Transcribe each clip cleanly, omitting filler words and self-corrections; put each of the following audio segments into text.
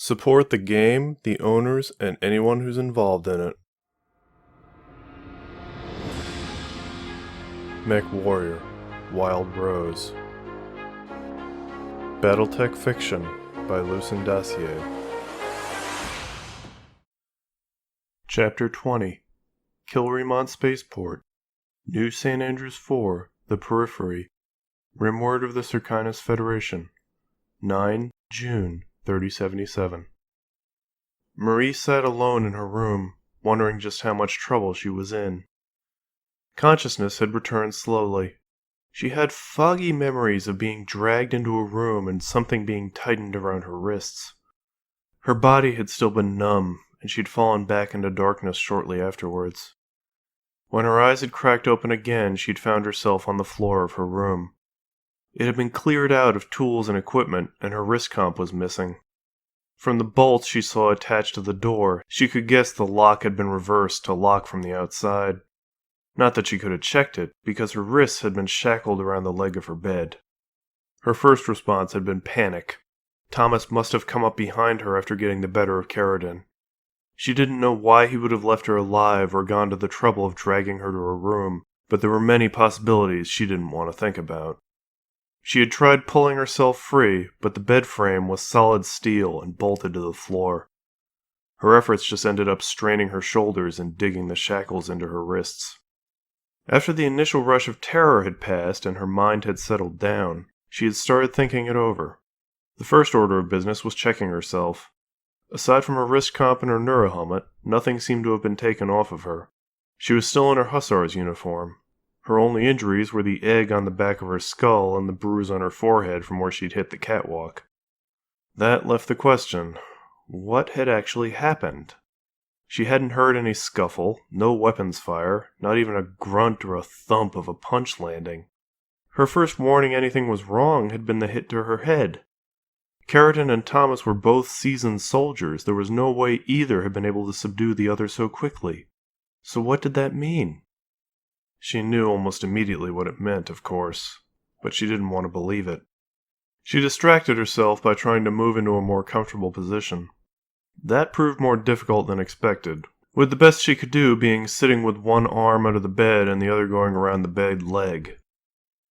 Support the game, the owners, and anyone who's involved in it. Mechwarrior, Wild Rose. Battletech Fiction by Lucien Dacier. Chapter 20. Kilremont Spaceport. New St. Andrews 4, The Periphery. Rimward of the Circinus Federation. 9 June 3077. Marie sat alone in her room, wondering just how much trouble she was in. Consciousness had returned slowly. She had foggy memories of being dragged into a room and something being tightened around her wrists. Her body had still been numb, and she'd fallen back into darkness shortly afterwards. When her eyes had cracked open again, she'd found herself on the floor of her room. It had been cleared out of tools and equipment, and her wrist comp was missing. From the bolts she saw attached to the door, she could guess the lock had been reversed to lock from the outside. Not that she could have checked it, because her wrists had been shackled around the leg of her bed. Her first response had been panic. Thomas must have come up behind her after getting the better of Keridan. She didn't know why he would have left her alive or gone to the trouble of dragging her to her room, but there were many possibilities she didn't want to think about. She had tried pulling herself free, but the bed frame was solid steel and bolted to the floor. Her efforts just ended up straining her shoulders and digging the shackles into her wrists. After the initial rush of terror had passed and her mind had settled down, she had started thinking it over. The first order of business was checking herself. Aside from her wrist comp and her neurohelmet, nothing seemed to have been taken off of her. She was still in her hussar's uniform. Her only injuries were the egg on the back of her skull and the bruise on her forehead from where she'd hit the catwalk. That left the question, what had actually happened? She hadn't heard any scuffle, no weapons fire, not even a grunt or a thump of a punch landing. Her first warning anything was wrong had been the hit to her head. Keridan and Thomas were both seasoned soldiers. There was no way either had been able to subdue the other so quickly. So what did that mean? She knew almost immediately what it meant, of course, but she didn't want to believe it. She distracted herself by trying to move into a more comfortable position. That proved more difficult than expected, with the best she could do being sitting with one arm under the bed and the other going around the bed leg.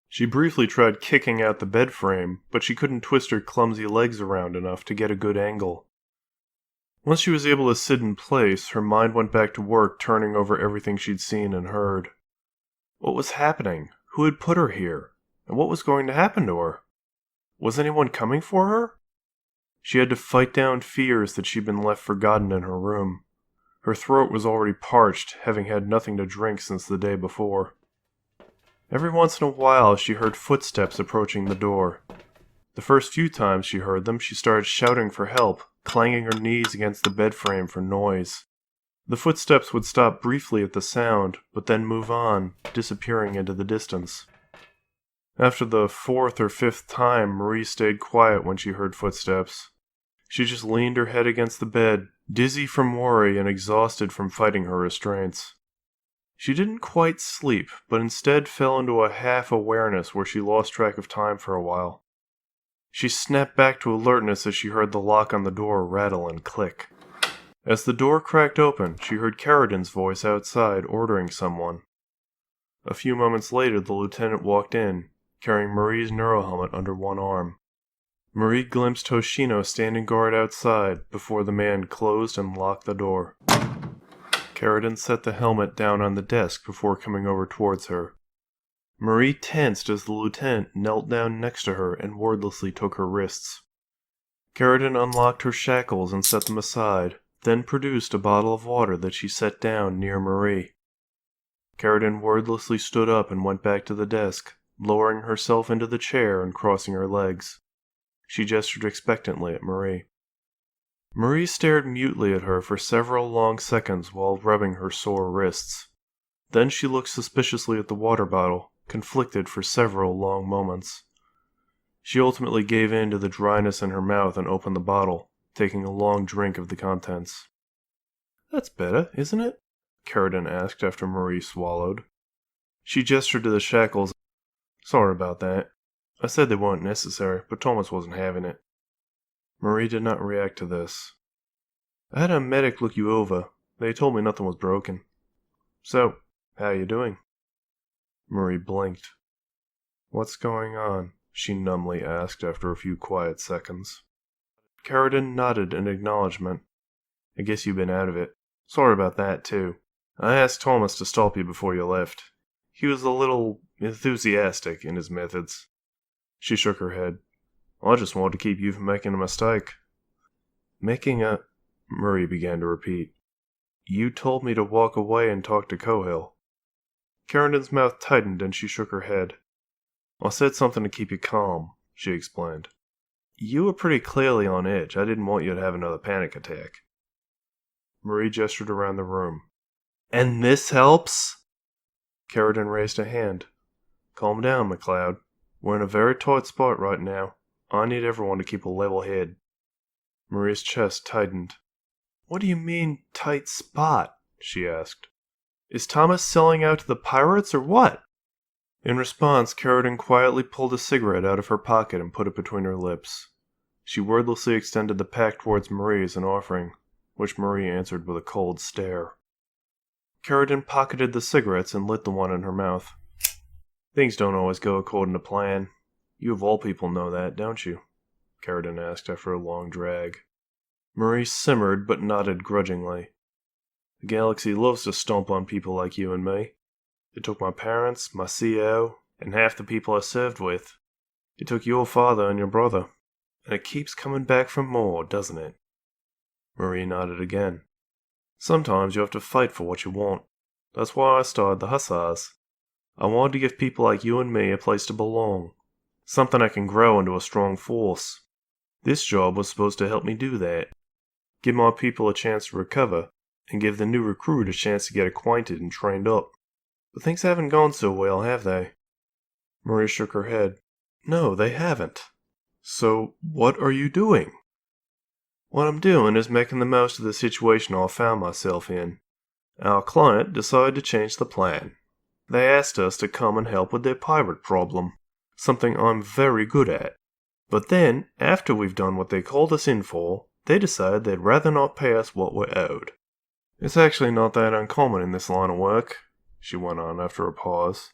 She briefly tried kicking out the bed frame, but she couldn't twist her clumsy legs around enough to get a good angle. Once she was able to sit in place, her mind went back to work turning over everything she'd seen and heard. What was happening? Who had put her here? And what was going to happen to her? Was anyone coming for her? She had to fight down fears that she'd been left forgotten in her room. Her throat was already parched, having had nothing to drink since the day before. Every once in a while she heard footsteps approaching the door. The first few times she heard them, she started shouting for help, clanging her knees against the bed frame for noise. The footsteps would stop briefly at the sound, but then move on, disappearing into the distance. After the fourth or fifth time, Marie stayed quiet when she heard footsteps. She just leaned her head against the bed, dizzy from worry and exhausted from fighting her restraints. She didn't quite sleep, but instead fell into a half-awareness where she lost track of time for a while. She snapped back to alertness as she heard the lock on the door rattle and click. As the door cracked open, she heard Keridan's voice outside ordering someone. A few moments later, the lieutenant walked in, carrying Marie's neurohelmet under one arm. Marie glimpsed Hoshino standing guard outside before the man closed and locked the door. Keridan set the helmet down on the desk before coming over towards her. Marie tensed as the lieutenant knelt down next to her and wordlessly took her wrists. Keridan unlocked her shackles and set them aside, then produced a bottle of water that she set down near Marie. Keridan wordlessly stood up and went back to the desk, lowering herself into the chair and crossing her legs. She gestured expectantly at Marie. Marie stared mutely at her for several long seconds while rubbing her sore wrists. Then she looked suspiciously at the water bottle, conflicted for several long moments. She ultimately gave in to the dryness in her mouth and opened the bottle, taking a long drink of the contents. "That's better, isn't it?" Keridan asked after Marie swallowed. She gestured to the shackles. "Sorry about that. I said they weren't necessary, but Thomas wasn't having it." Marie did not react to this. I had a medic look you over. They told me nothing was broken. So, how you doing? Marie blinked. What's going on? She numbly asked after a few quiet seconds. Keridan nodded in acknowledgement. I guess you've been out of it. Sorry about that, too. I asked Thomas to stop you before you left. He was a little enthusiastic in his methods. She shook her head. I just wanted to keep you from making a mistake. Murray began to repeat. You told me to walk away and talk to Cohill. Keridan's mouth tightened and she shook her head. I said something to keep you calm, she explained. You were pretty clearly on edge. I didn't want you to have another panic attack. Marie gestured around the room. And this helps? Keridan raised a hand. Calm down, McCloud. We're in a very tight spot right now. I need everyone to keep a level head. Marie's chest tightened. What do you mean, tight spot? She asked. Is Thomas selling out to the pirates or what? In response, Keridan quietly pulled a cigarette out of her pocket and put it between her lips. She wordlessly extended the pack towards Marie as an offering, which Marie answered with a cold stare. Keridan pocketed the cigarettes and lit the one in her mouth. Things don't always go according to plan. You of all people know that, don't you? Keridan asked after a long drag. Marie simmered but nodded grudgingly. The galaxy loves to stomp on people like you and me. It took my parents, my CO, and half the people I served with. It took your father and your brother. And it keeps coming back for more, doesn't it? Marie nodded again. Sometimes you have to fight for what you want. That's why I started the Hussars. I wanted to give people like you and me a place to belong. Something I can grow into a strong force. This job was supposed to help me do that. Give my people a chance to recover, and give the new recruit a chance to get acquainted and trained up. But things haven't gone so well, have they? Marie shook her head. No, they haven't. So, what are you doing? What I'm doing is making the most of the situation I found myself in. Our client decided to change the plan. They asked us to come and help with their pirate problem, something I'm very good at. But then, after we've done what they called us in for, they decided they'd rather not pay us what we're owed. It's actually not that uncommon in this line of work, she went on after a pause.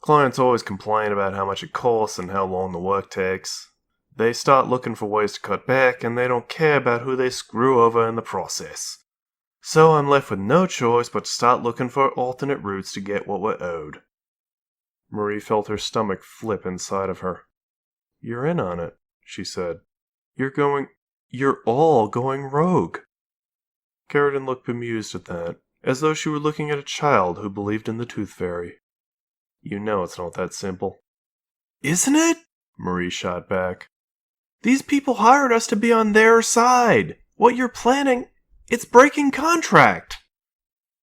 Clients always complain about how much it costs and how long the work takes. They start looking for ways to cut back, and they don't care about who they screw over in the process. So I'm left with no choice but to start looking for alternate routes to get what we're owed. Marie felt her stomach flip inside of her. You're in on it, she said. You're all going rogue. Keridan looked bemused at that, as though she were looking at a child who believed in the Tooth Fairy. You know it's not that simple. Isn't it? Marie shot back. These people hired us to be on their side. What you're planning, it's breaking contract.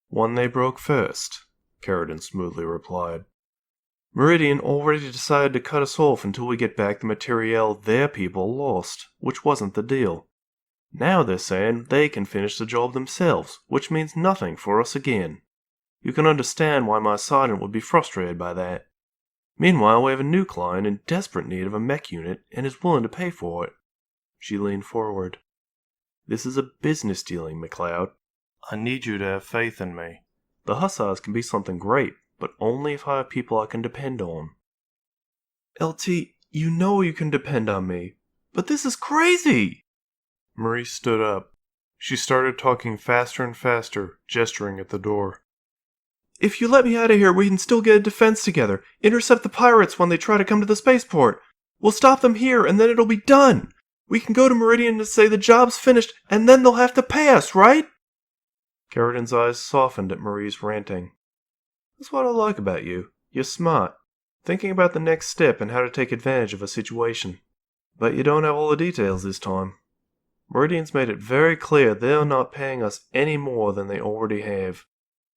One they broke first, Keridan smoothly replied. Meridian already decided to cut us off until we get back the materiel their people lost, which wasn't the deal. Now they're saying they can finish the job themselves, which means nothing for us again. You can understand why my sergeant would be frustrated by that. Meanwhile, we have a new client in desperate need of a mech unit and is willing to pay for it. She leaned forward. This is a business dealing, McCloud. I need you to have faith in me. The Hussars can be something great, but only if I have people I can depend on. LT, you know you can depend on me, but this is crazy! Marie stood up. She started talking faster and faster, gesturing at the door. If you let me out of here, we can still get a defense together. Intercept the pirates when they try to come to the spaceport. We'll stop them here, and then it'll be done. We can go to Meridian and say the job's finished, and then they'll have to pay us, right? Keridan's eyes softened at Marie's ranting. That's what I like about you. You're smart. Thinking about the next step and how to take advantage of a situation. But you don't have all the details this time. Meridian's made it very clear they're not paying us any more than they already have.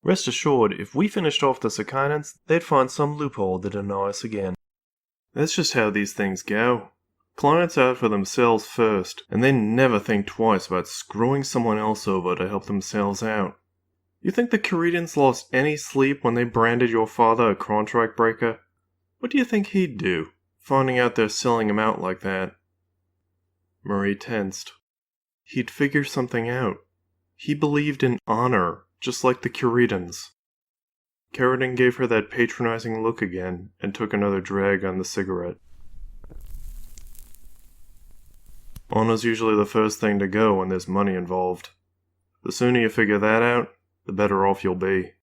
Rest assured, if we finished off the Sarkinans, they'd find some loophole to deny us again. That's just how these things go. Clients out for themselves first, and they never think twice about screwing someone else over to help themselves out. You think the Keridans lost any sleep when they branded your father a contract breaker? What do you think he'd do, finding out they're selling him out like that? Marie tensed. He'd figure something out. He believed in honor, just like the Keridans. Keridan gave her that patronizing look again and took another drag on the cigarette. Honor's usually the first thing to go when there's money involved. The sooner you figure that out, the better off you'll be.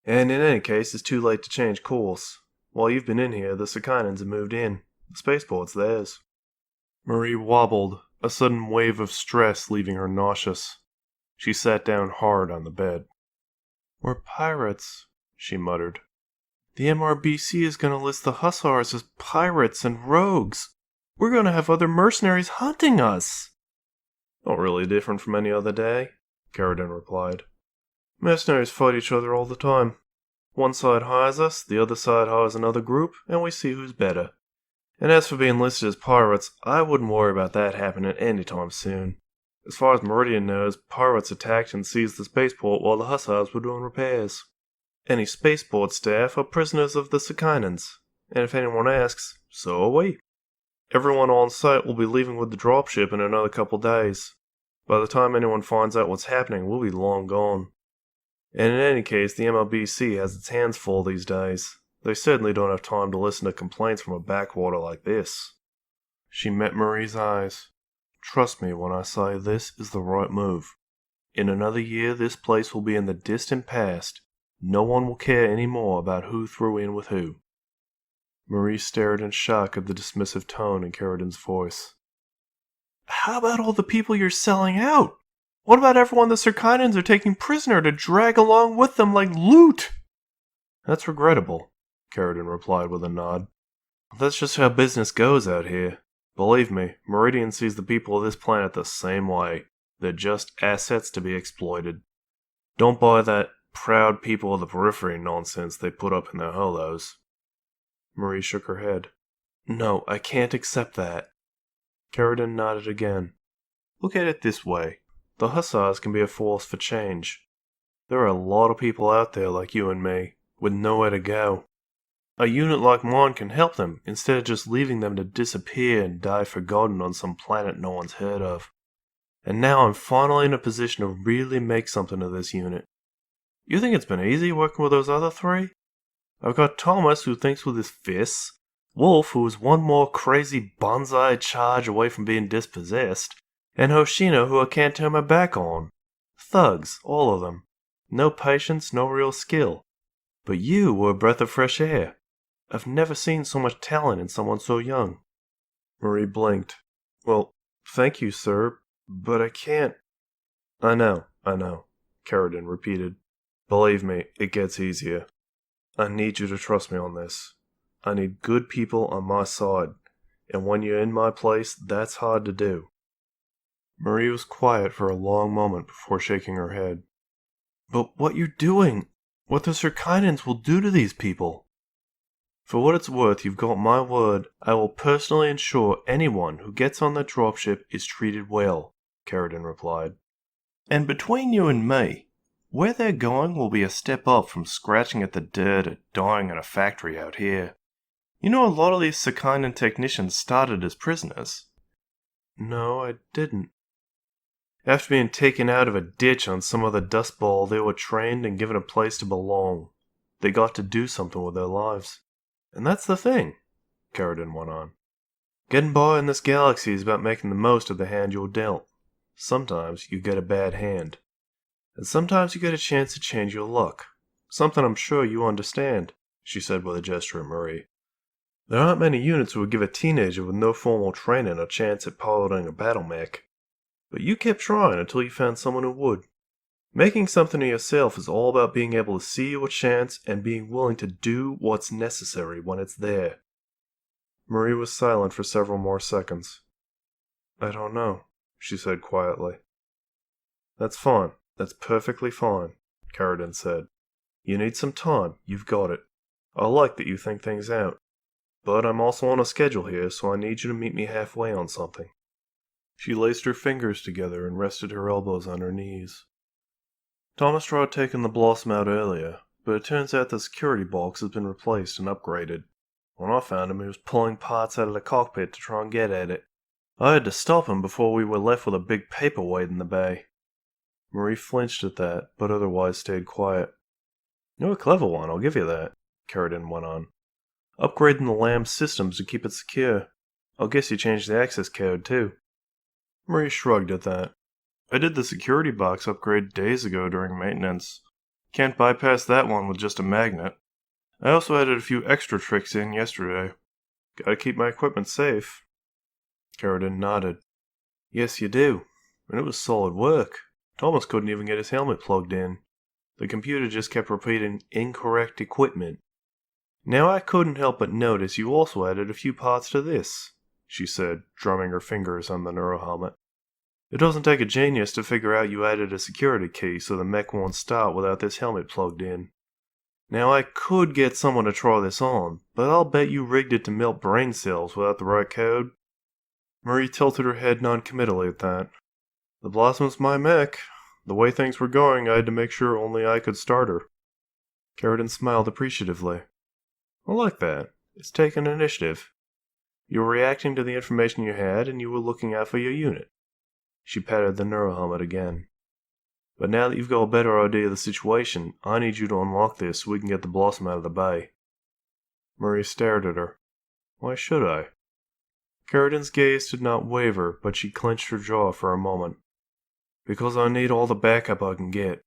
And in any case, it's too late to change course. While you've been in here, the Sakainans have moved in. The spaceport's theirs. Marie wobbled, a sudden wave of stress leaving her nauseous. She sat down hard on the bed. We're pirates, she muttered. The MRBC is going to list the Hussars as pirates and rogues. We're going to have other mercenaries hunting us. Not really different from any other day, Keridan replied. Mercenaries fight each other all the time. One side hires us, the other side hires another group, and we see who's better. And as for being listed as pirates, I wouldn't worry about that happening anytime soon. As far as Meridian knows, pirates attacked and seized the spaceport while the Hussars were doing repairs. Any spaceport staff are prisoners of the Sakainans, and if anyone asks, so are we. Everyone on site will be leaving with the dropship in another couple days. By the time anyone finds out what's happening, we'll be long gone. And in any case, the MLBC has its hands full these days. They certainly don't have time to listen to complaints from a backwater like this. She met Marie's eyes. Trust me when I say this is the right move. In another year, this place will be in the distant past. No one will care any more about who threw in with who. Marie stared in shock at the dismissive tone in Keridan's voice. How about all the people you're selling out? What about everyone the Sakainans are taking prisoner to drag along with them like loot? That's regrettable, Keridan replied with a nod. That's just how business goes out here. Believe me, Meridian sees the people of this planet the same way. They're just assets to be exploited. Don't buy that proud people of the periphery nonsense they put up in their holos. Marie shook her head. No, I can't accept that. Keridan nodded again. Look at it this way. The Hussars can be a force for change. There are a lot of people out there like you and me, with nowhere to go. A unit like mine can help them, instead of just leaving them to disappear and die forgotten on some planet no one's heard of. And now I'm finally in a position to really make something of this unit. You think it's been easy working with those other three? I've got Thomas, who thinks with his fists, Wolf, who is one more crazy bonsai charge away from being dispossessed, and Hoshino, who I can't turn my back on. Thugs, all of them. No patience, no real skill. But you were a breath of fresh air. I've never seen so much talent in someone so young. Marie blinked. Well, thank you, sir, but I can't. I know, Keridan repeated. Believe me, it gets easier. I need you to trust me on this. I need good people on my side, and when you're in my place, that's hard to do. Marie was quiet for a long moment before shaking her head. But what you're doing, what the Sakainans will do to these people. For what it's worth, you've got my word, I will personally ensure anyone who gets on that dropship is treated well, Keridan replied. And between you and me, where they're going will be a step up from scratching at the dirt or dying in a factory out here. You know a lot of these Sakainan technicians started as prisoners. No, I didn't. After being taken out of a ditch on some other dust bowl, they were trained and given a place to belong. They got to do something with their lives. And that's the thing, Keridan went on. Getting by in this galaxy is about making the most of the hand you're dealt. Sometimes you get a bad hand. And sometimes you get a chance to change your luck. Something I'm sure you understand, she said with a gesture at Marie. There aren't many units who would give a teenager with no formal training a chance at piloting a battle mech. But you kept trying until you found someone who would. Making something of yourself is all about being able to see your chance and being willing to do what's necessary when it's there. Marie was silent for several more seconds. I don't know, she said quietly. That's fine. That's perfectly fine, Keridan said. You need some time. You've got it. I like that you think things out. But I'm also on a schedule here, so I need you to meet me halfway on something. She laced her fingers together and rested her elbows on her knees. Thomas tried taking the Blossom out earlier, but it turns out the security box has been replaced and upgraded. When I found him, he was pulling parts out of the cockpit to try and get at it. I had to stop him before we were left with a big paperweight in the bay. Marie flinched at that, but otherwise stayed quiet. You're a clever one, I'll give you that, Keridan went on. Upgrading the LAM's systems to keep it secure. I'll guess you changed the access code, too. Marie shrugged at that. I did the security box upgrade days ago during maintenance. Can't bypass that one with just a magnet. I also added a few extra tricks in yesterday. Gotta keep my equipment safe. Keridan nodded. Yes, you do. And it was solid work. Thomas couldn't even get his helmet plugged in. The computer just kept repeating incorrect equipment. Now I couldn't help but notice you also added a few parts to this, she said, drumming her fingers on the neurohelmet. It doesn't take a genius to figure out you added a security key so the mech won't start without this helmet plugged in. Now I could get someone to try this on, but I'll bet you rigged it to melt brain cells without the right code. Marie tilted her head non-committally at that. The Blossom's my mech. The way things were going, I had to make sure only I could start her. Keridan smiled appreciatively. I like that. It's taking initiative. You were reacting to the information you had, and you were looking out for your unit. She patted the neurohelmet again. But now that you've got a better idea of the situation, I need you to unlock this so we can get the Blossom out of the bay. Marie stared at her. Why should I? Keridan's gaze did not waver, but she clenched her jaw for a moment. Because I need all the backup I can get.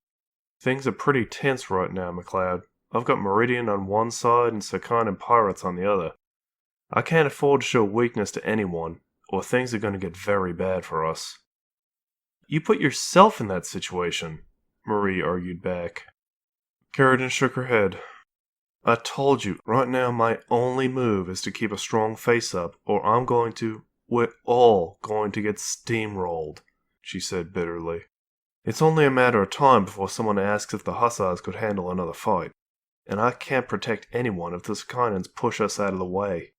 Things are pretty tense right now, McCloud. I've got Meridian on one side and Sarkhan and pirates on the other. I can't afford to show weakness to anyone, or things are going to get very bad for us. You put yourself in that situation, Marie argued back. Keridan shook her head. I told you, right now my only move is to keep a strong face up, or we're all going to get steamrolled, she said bitterly. It's only a matter of time before someone asks if the Hussars could handle another fight. And I can't protect anyone if the Sarkhanans push us out of the way.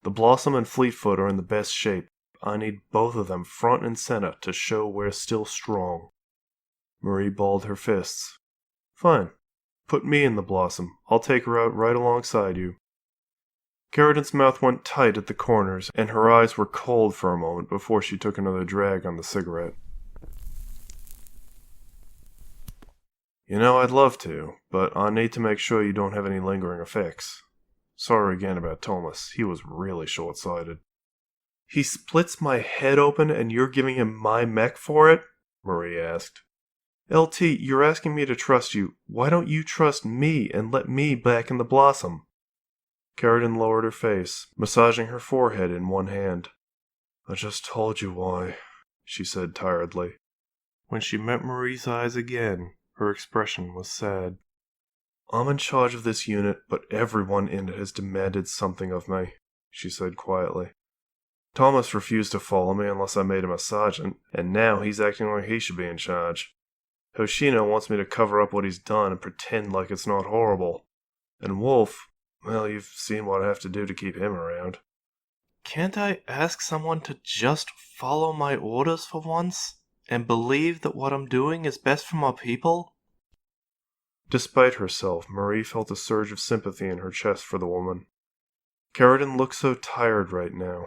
The Blossom and Fleetfoot are in the best shape. I need both of them front and center to show we're still strong. Marie balled her fists. Fine. Put me in the Blossom. I'll take her out right alongside you. Keridan's mouth went tight at the corners, and her eyes were cold for a moment before she took another drag on the cigarette. You know, I'd love to, but I need to make sure you don't have any lingering effects. Sorry again about Thomas. He was really short-sighted. He splits my head open and you're giving him my mech for it? Marie asked. LT, you're asking me to trust you. Why don't you trust me and let me back in the Blossom? Keridan lowered her face, massaging her forehead in one hand. I just told you why, she said tiredly. When she met Marie's eyes again, her expression was sad. I'm in charge of this unit, but everyone in it has demanded something of me, she said quietly. Thomas refused to follow me unless I made him a sergeant, and now he's acting like he should be in charge. Hoshino wants me to cover up what he's done and pretend like it's not horrible. And Wolf, well, you've seen what I have to do to keep him around. Can't I ask someone to just follow my orders for once? And believe that what I'm doing is best for my people? Despite herself, Marie felt a surge of sympathy in her chest for the woman. Keridan looked so tired right now.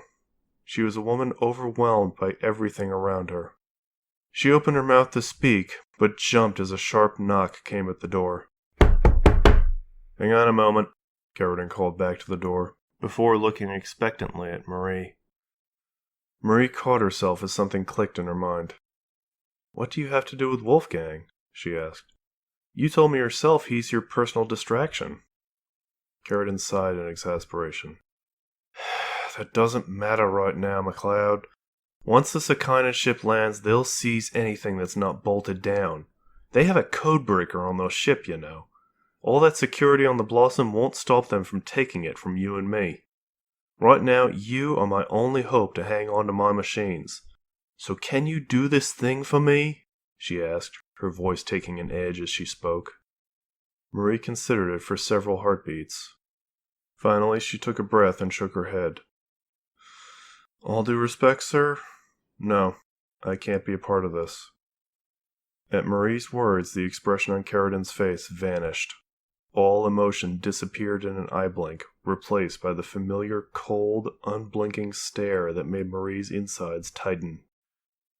She was a woman overwhelmed by everything around her. She opened her mouth to speak, but jumped as a sharp knock came at the door. Hang on a moment, Keridan called back to the door, before looking expectantly at Marie. Marie caught herself as something clicked in her mind. What do you have to do with Wolfgang? She asked. You told me yourself he's your personal distraction. Keridan sighed in exasperation. That doesn't matter right now, McCloud. Once the Sarkhanan ship lands, they'll seize anything that's not bolted down. They have a code breaker on their ship, you know. All that security on the Blossom won't stop them from taking it from you and me. Right now, you are my only hope to hang on to my machines. So can you do this thing for me? She asked, her voice taking an edge as she spoke. Marie considered it for several heartbeats. Finally, she took a breath and shook her head. All due respect, sir? No, I can't be a part of this. At Marie's words, the expression on Keridan's face vanished. All emotion disappeared in an eye blink, replaced by the familiar, cold, unblinking stare that made Marie's insides tighten.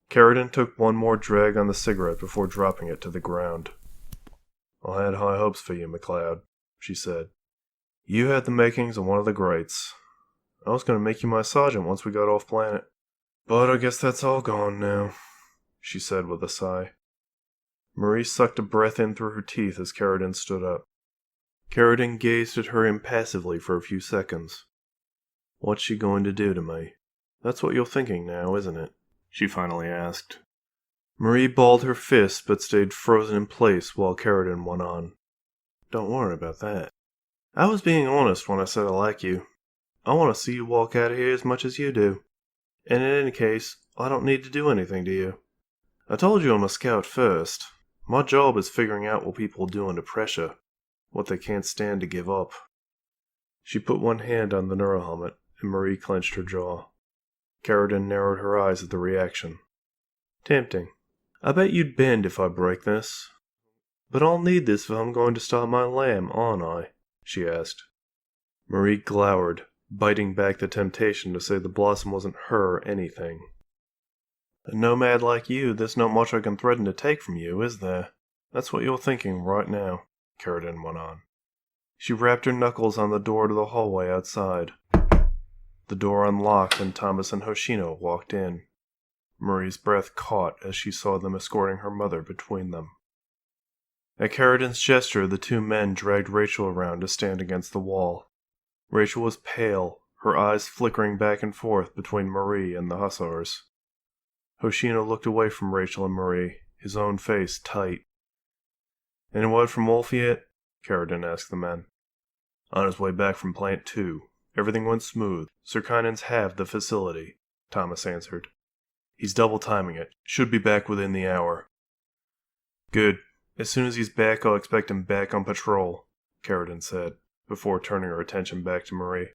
Keridan took one more drag on the cigarette before dropping it to the ground. "I had high hopes for you, McCloud," she said. "You had the makings of one of the greats. I was going to make you my sergeant once we got off planet. But I guess that's all gone now," she said with a sigh. Marie sucked a breath in through her teeth as Keridan stood up. Keridan gazed at her impassively for a few seconds. "What's she going to do to me? That's what you're thinking now, isn't it?" she finally asked. Marie balled her fists but stayed frozen in place while Keridan went on. "Don't worry about that. I was being honest when I said I like you. I want to see you walk out of here as much as you do. And in any case, I don't need to do anything to you. I told you I'm a scout first. My job is figuring out what people do under pressure, what they can't stand to give up." She put one hand on the neurohelmet, and Marie clenched her jaw. Keridan narrowed her eyes at the reaction. "Tempting. I bet you'd bend if I break this. But I'll need this if I'm going to start my lamb, aren't I?" she asked. Marie glowered, biting back the temptation to say the blossom wasn't her anything. "A nomad like you, there's not much I can threaten to take from you, is there? That's what you're thinking right now," Keridan went on. She rapped her knuckles on the door to the hallway outside. The door unlocked and Thomas and Hoshino walked in. Marie's breath caught as she saw them escorting her mother between them. At Keridan's gesture, the two men dragged Rachel around to stand against the wall. Rachel was pale, her eyes flickering back and forth between Marie and the hussars. Hoshino looked away from Rachel and Marie, his own face tight. "Any word from Wolf yet?" Keridan asked the men. "On his way back from Plant 2. Everything went smooth. Sirkinans have the facility," Thomas answered. "He's double-timing it. Should be back within the hour." "Good. As soon as he's back, I'll expect him back on patrol," Keridan said, before turning her attention back to Marie.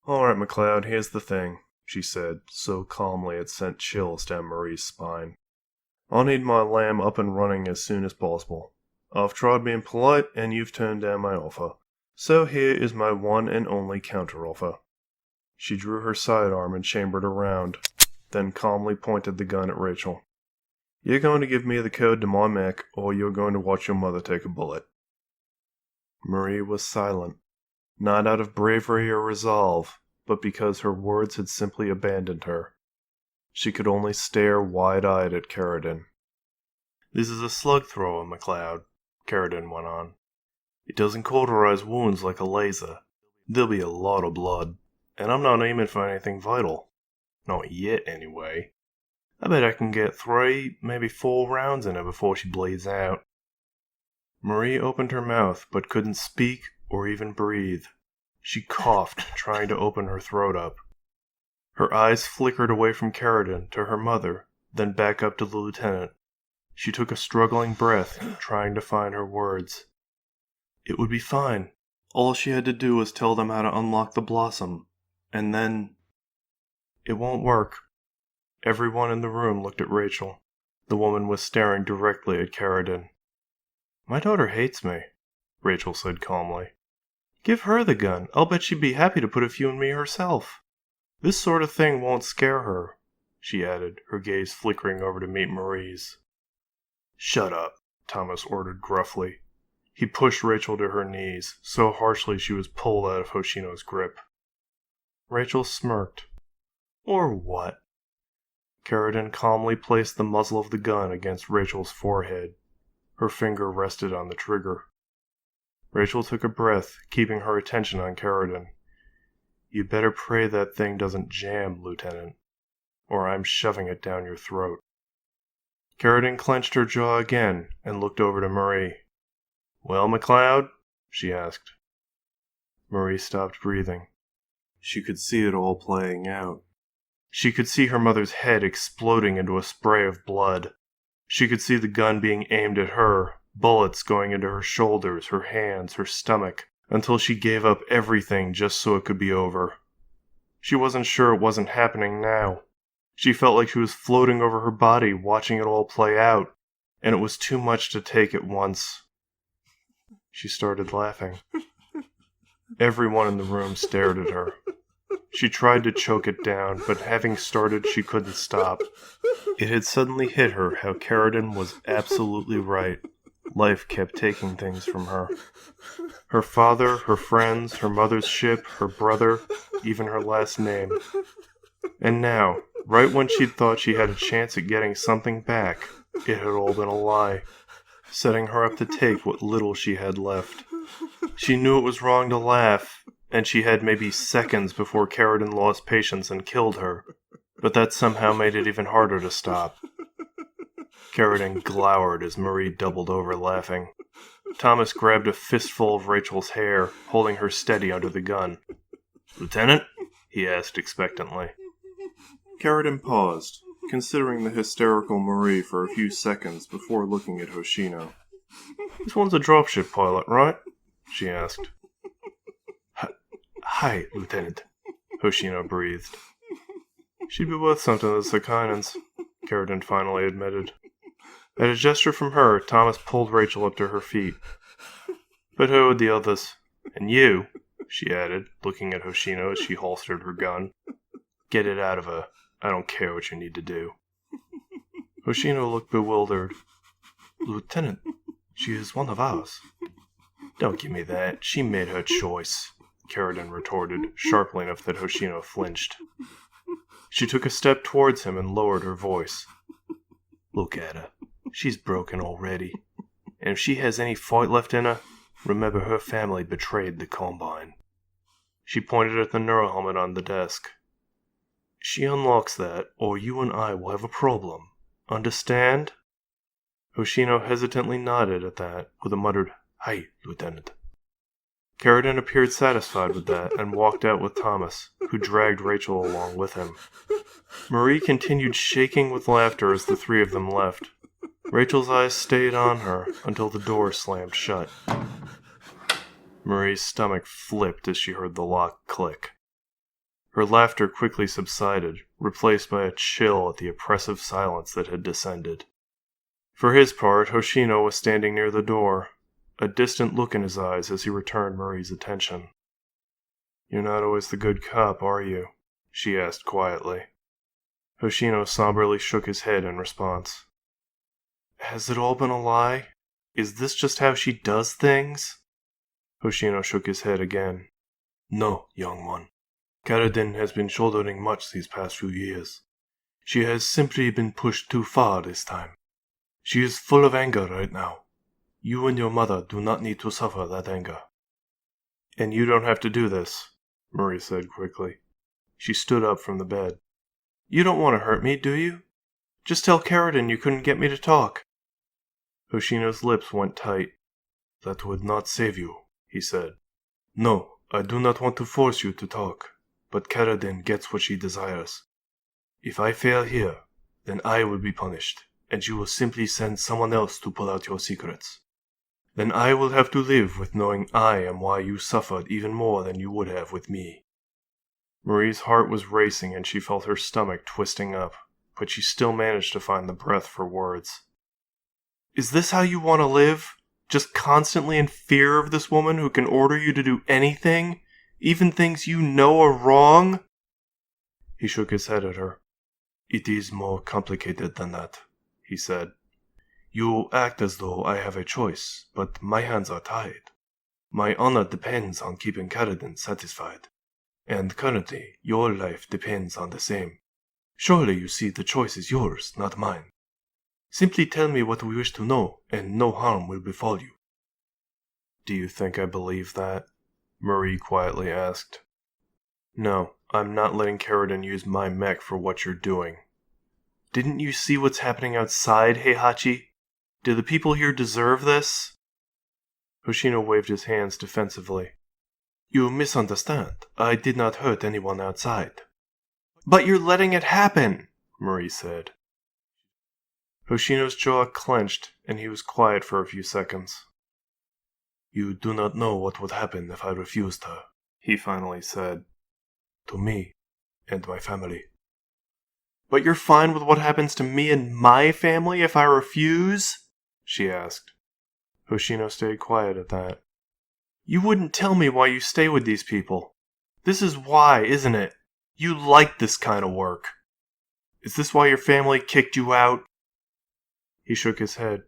"All right, McCloud, here's the thing," she said, so calmly it sent chills down Marie's spine. "I'll need my lamb up and running as soon as possible. I've tried being polite, and you've turned down my offer. So here is my one and only counteroffer." She drew her sidearm and chambered around, then calmly pointed the gun at Rachel. "You're going to give me the code to my mech, or you're going to watch your mother take a bullet." Marie was silent, not out of bravery or resolve, but because her words had simply abandoned her. She could only stare wide-eyed at Keridan. "This is a slug thrower, McCloud," Keridan went on. "It doesn't cauterize wounds like a laser. There'll be a lot of blood, and I'm not aiming for anything vital. Not yet, anyway. I bet I can get 3, maybe 4 rounds in her before she bleeds out." Marie opened her mouth, but couldn't speak or even breathe. She coughed, trying to open her throat up. Her eyes flickered away from Keridan to her mother, then back up to the lieutenant. She took a struggling breath, trying to find her words. It would be fine. All she had to do was tell them how to unlock the blossom. And then... It won't work. Everyone in the room looked at Rachel. The woman was staring directly at Keridan. "My daughter hates me," Rachel said calmly. "Give her the gun. I'll bet she'd be happy to put a few in me herself. This sort of thing won't scare her," she added, her gaze flickering over to meet Marie's. "Shut up," Thomas ordered gruffly. He pushed Rachel to her knees, so harshly she was pulled out of Hoshino's grip. Rachel smirked. "Or what?" Keridan calmly placed the muzzle of the gun against Rachel's forehead. Her finger rested on the trigger. Rachel took a breath, keeping her attention on Keridan. "You'd better pray that thing doesn't jam, Lieutenant, or I'm shoving it down your throat." Keridan clenched her jaw again and looked over to Marie. "Well, McCloud?" she asked. Marie stopped breathing. She could see it all playing out. She could see her mother's head exploding into a spray of blood. She could see the gun being aimed at her, bullets going into her shoulders, her hands, her stomach, until she gave up everything just so it could be over. She wasn't sure it wasn't happening now. She felt like she was floating over her body, watching it all play out, and it was too much to take at once. She started laughing. Everyone in the room stared at her. She tried to choke it down, but having started, she couldn't stop. It had suddenly hit her how Keridan was absolutely right. Life kept taking things from her. Her father, her friends, her mother's ship, her brother, even her last name. And now, right when she'd thought she had a chance at getting something back, it had all been a lie, setting her up to take what little she had left. She knew it was wrong to laugh, and she had maybe seconds before Keridan lost patience and killed her, but that somehow made it even harder to stop. Keridan glowered as Marie doubled over laughing. Thomas grabbed a fistful of Rachel's hair, holding her steady under the gun. "Lieutenant?" he asked expectantly. Keridan paused, considering the hysterical Marie for a few seconds before looking at Hoshino. "This one's a dropship pilot, right?" she asked. "Hi, Lieutenant," Hoshino breathed. "She'd be worth something to the Sarkinans," Keridan finally admitted. At a gesture from her, Thomas pulled Rachel up to her feet. "But who are the others? And you," she added, looking at Hoshino as she holstered her gun. "Get it out of her. I don't care what you need to do." Hoshino looked bewildered. "Lieutenant, she is one of ours." "Don't give me that. She made her choice," Keridan retorted, sharply enough that Hoshino flinched. She took a step towards him and lowered her voice. "Look at her. She's broken already. And if she has any fight left in her, remember her family betrayed the Combine." She pointed at the neurohelmet on the desk. "She unlocks that, or you and I will have a problem. Understand?" Hoshino hesitantly nodded at that, with a muttered, "Hi, Lieutenant." Keridan appeared satisfied with that and walked out with Thomas, who dragged Rachel along with him. Marie continued shaking with laughter as the three of them left. Rachel's eyes stayed on her until the door slammed shut. Marie's stomach flipped as she heard the lock click. Her laughter quickly subsided, replaced by a chill at the oppressive silence that had descended. For his part, Hoshino was standing near the door, a distant look in his eyes as he returned Marie's attention. "You're not always the good cop, are you?" she asked quietly. Hoshino somberly shook his head in response. "Has it all been a lie? Is this just how she does things?" Hoshino shook his head again. "No, young one. Keridan has been shouldering much these past few years. She has simply been pushed too far this time. She is full of anger right now. You and your mother do not need to suffer that anger." "And you don't have to do this," Marie said quickly. She stood up from the bed. "You don't want to hurt me, do you? Just tell Keridan you couldn't get me to talk." Hoshino's lips went tight. "That would not save you," he said. "No, I do not want to force you to talk, but Keridan gets what she desires. If I fail here, then I will be punished, and you will simply send someone else to pull out your secrets. Then I will have to live with knowing I am why you suffered even more than you would have with me." Marie's heart was racing and she felt her stomach twisting up, but she still managed to find the breath for words. "Is this how you want to live? Just constantly in fear of this woman who can order you to do anything, even things you know are wrong?" He shook his head at her. "It is more complicated than that," he said. "You act as though I have a choice, but my hands are tied. My honor depends on keeping Keridan satisfied, and currently your life depends on the same. Surely you see the choice is yours, not mine. Simply tell me what we wish to know, and no harm will befall you." "Do you think I believe that?" Marie quietly asked. "No, I'm not letting Keridan use my mech for what you're doing. Didn't you see what's happening outside, Heihachi? Do the people here deserve this?" Hoshino waved his hands defensively. "You misunderstand. I did not hurt anyone outside." "But you're letting it happen," Marie said. Hoshino's jaw clenched, and he was quiet for a few seconds. "You do not know what would happen if I refused her," he finally said. "To me and my family." "But you're fine with what happens to me and my family if I refuse?" she asked. Hoshino stayed quiet at that. You wouldn't tell me why you stay with these people. This is why, isn't it? You like this kind of work. Is this why your family kicked you out? He shook his head.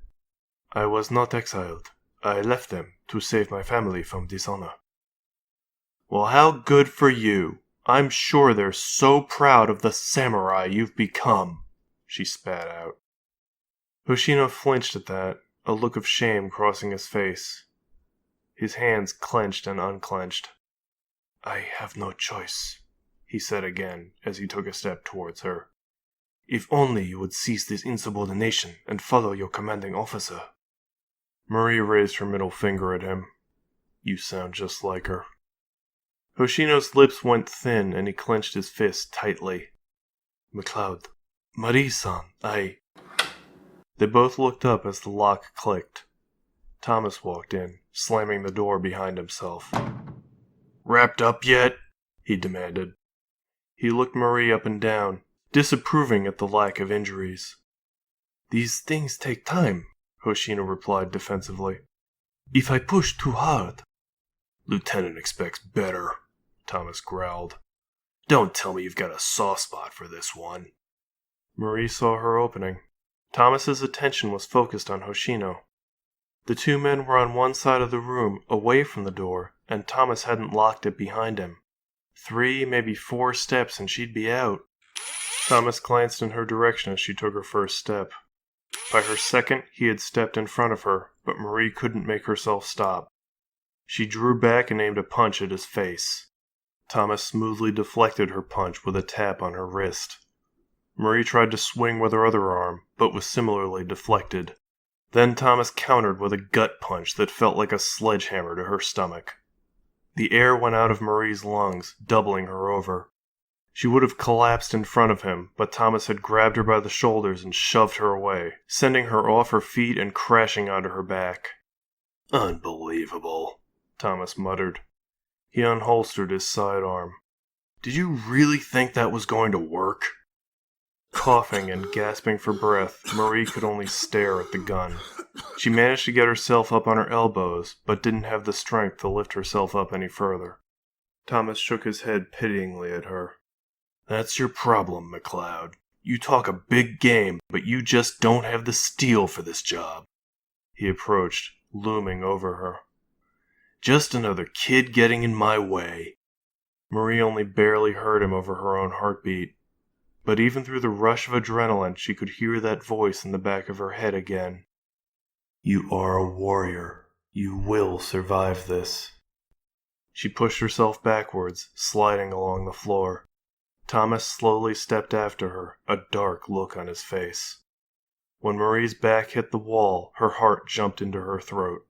I was not exiled. I left them to save my family from dishonor. Well, how good for you. I'm sure they're so proud of the samurai you've become, she spat out. Hoshino flinched at that, a look of shame crossing his face. His hands clenched and unclenched. I have no choice, he said again as he took a step towards her. If only you would cease this insubordination and follow your commanding officer. Marie raised her middle finger at him. You sound just like her. Hoshino's lips went thin and he clenched his fist tightly. McCloud, Marie-san, They both looked up as the lock clicked. Thomas walked in, slamming the door behind himself. Wrapped up yet? He demanded. He looked Marie up and down, disapproving at the lack of injuries. These things take time, Hoshino replied defensively. If I push too hard... Lieutenant expects better, Thomas growled. Don't tell me you've got a soft spot for this one. Marie saw her opening. Thomas's attention was focused on Hoshino. The two men were on one side of the room, away from the door, and Thomas hadn't locked it behind him. 3, maybe 4 steps and she'd be out. Thomas glanced in her direction as she took her first step. By her second, he had stepped in front of her, but Marie couldn't make herself stop. She drew back and aimed a punch at his face. Thomas smoothly deflected her punch with a tap on her wrist. Marie tried to swing with her other arm, but was similarly deflected. Then Thomas countered with a gut punch that felt like a sledgehammer to her stomach. The air went out of Marie's lungs, doubling her over. She would have collapsed in front of him, but Thomas had grabbed her by the shoulders and shoved her away, sending her off her feet and crashing onto her back. Unbelievable, Thomas muttered. He unholstered his sidearm. Did you really think that was going to work? Coughing and gasping for breath, Marie could only stare at the gun. She managed to get herself up on her elbows, but didn't have the strength to lift herself up any further. Thomas shook his head pityingly at her. That's your problem, McCloud. You talk a big game, but you just don't have the steel for this job. He approached, looming over her. Just another kid getting in my way. Marie only barely heard him over her own heartbeat. But even through the rush of adrenaline, she could hear that voice in the back of her head again. You are a warrior. You will survive this. She pushed herself backwards, sliding along the floor. Thomas slowly stepped after her, a dark look on his face. When Marie's back hit the wall, her heart jumped into her throat.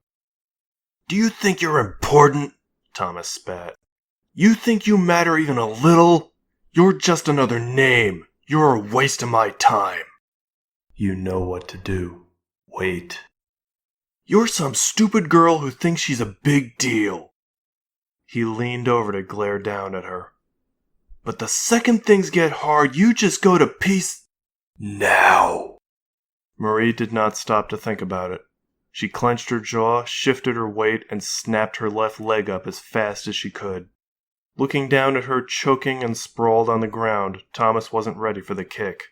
Do you think you're important? Thomas spat. You think you matter even a little? You're just another name. You're a waste of my time. You know what to do. Wait. You're some stupid girl who thinks she's a big deal. He leaned over to glare down at her. But the second things get hard, you just go to peace now. Marie did not stop to think about it. She clenched her jaw, shifted her weight, and snapped her left leg up as fast as she could. Looking down at her choking and sprawled on the ground, Thomas wasn't ready for the kick.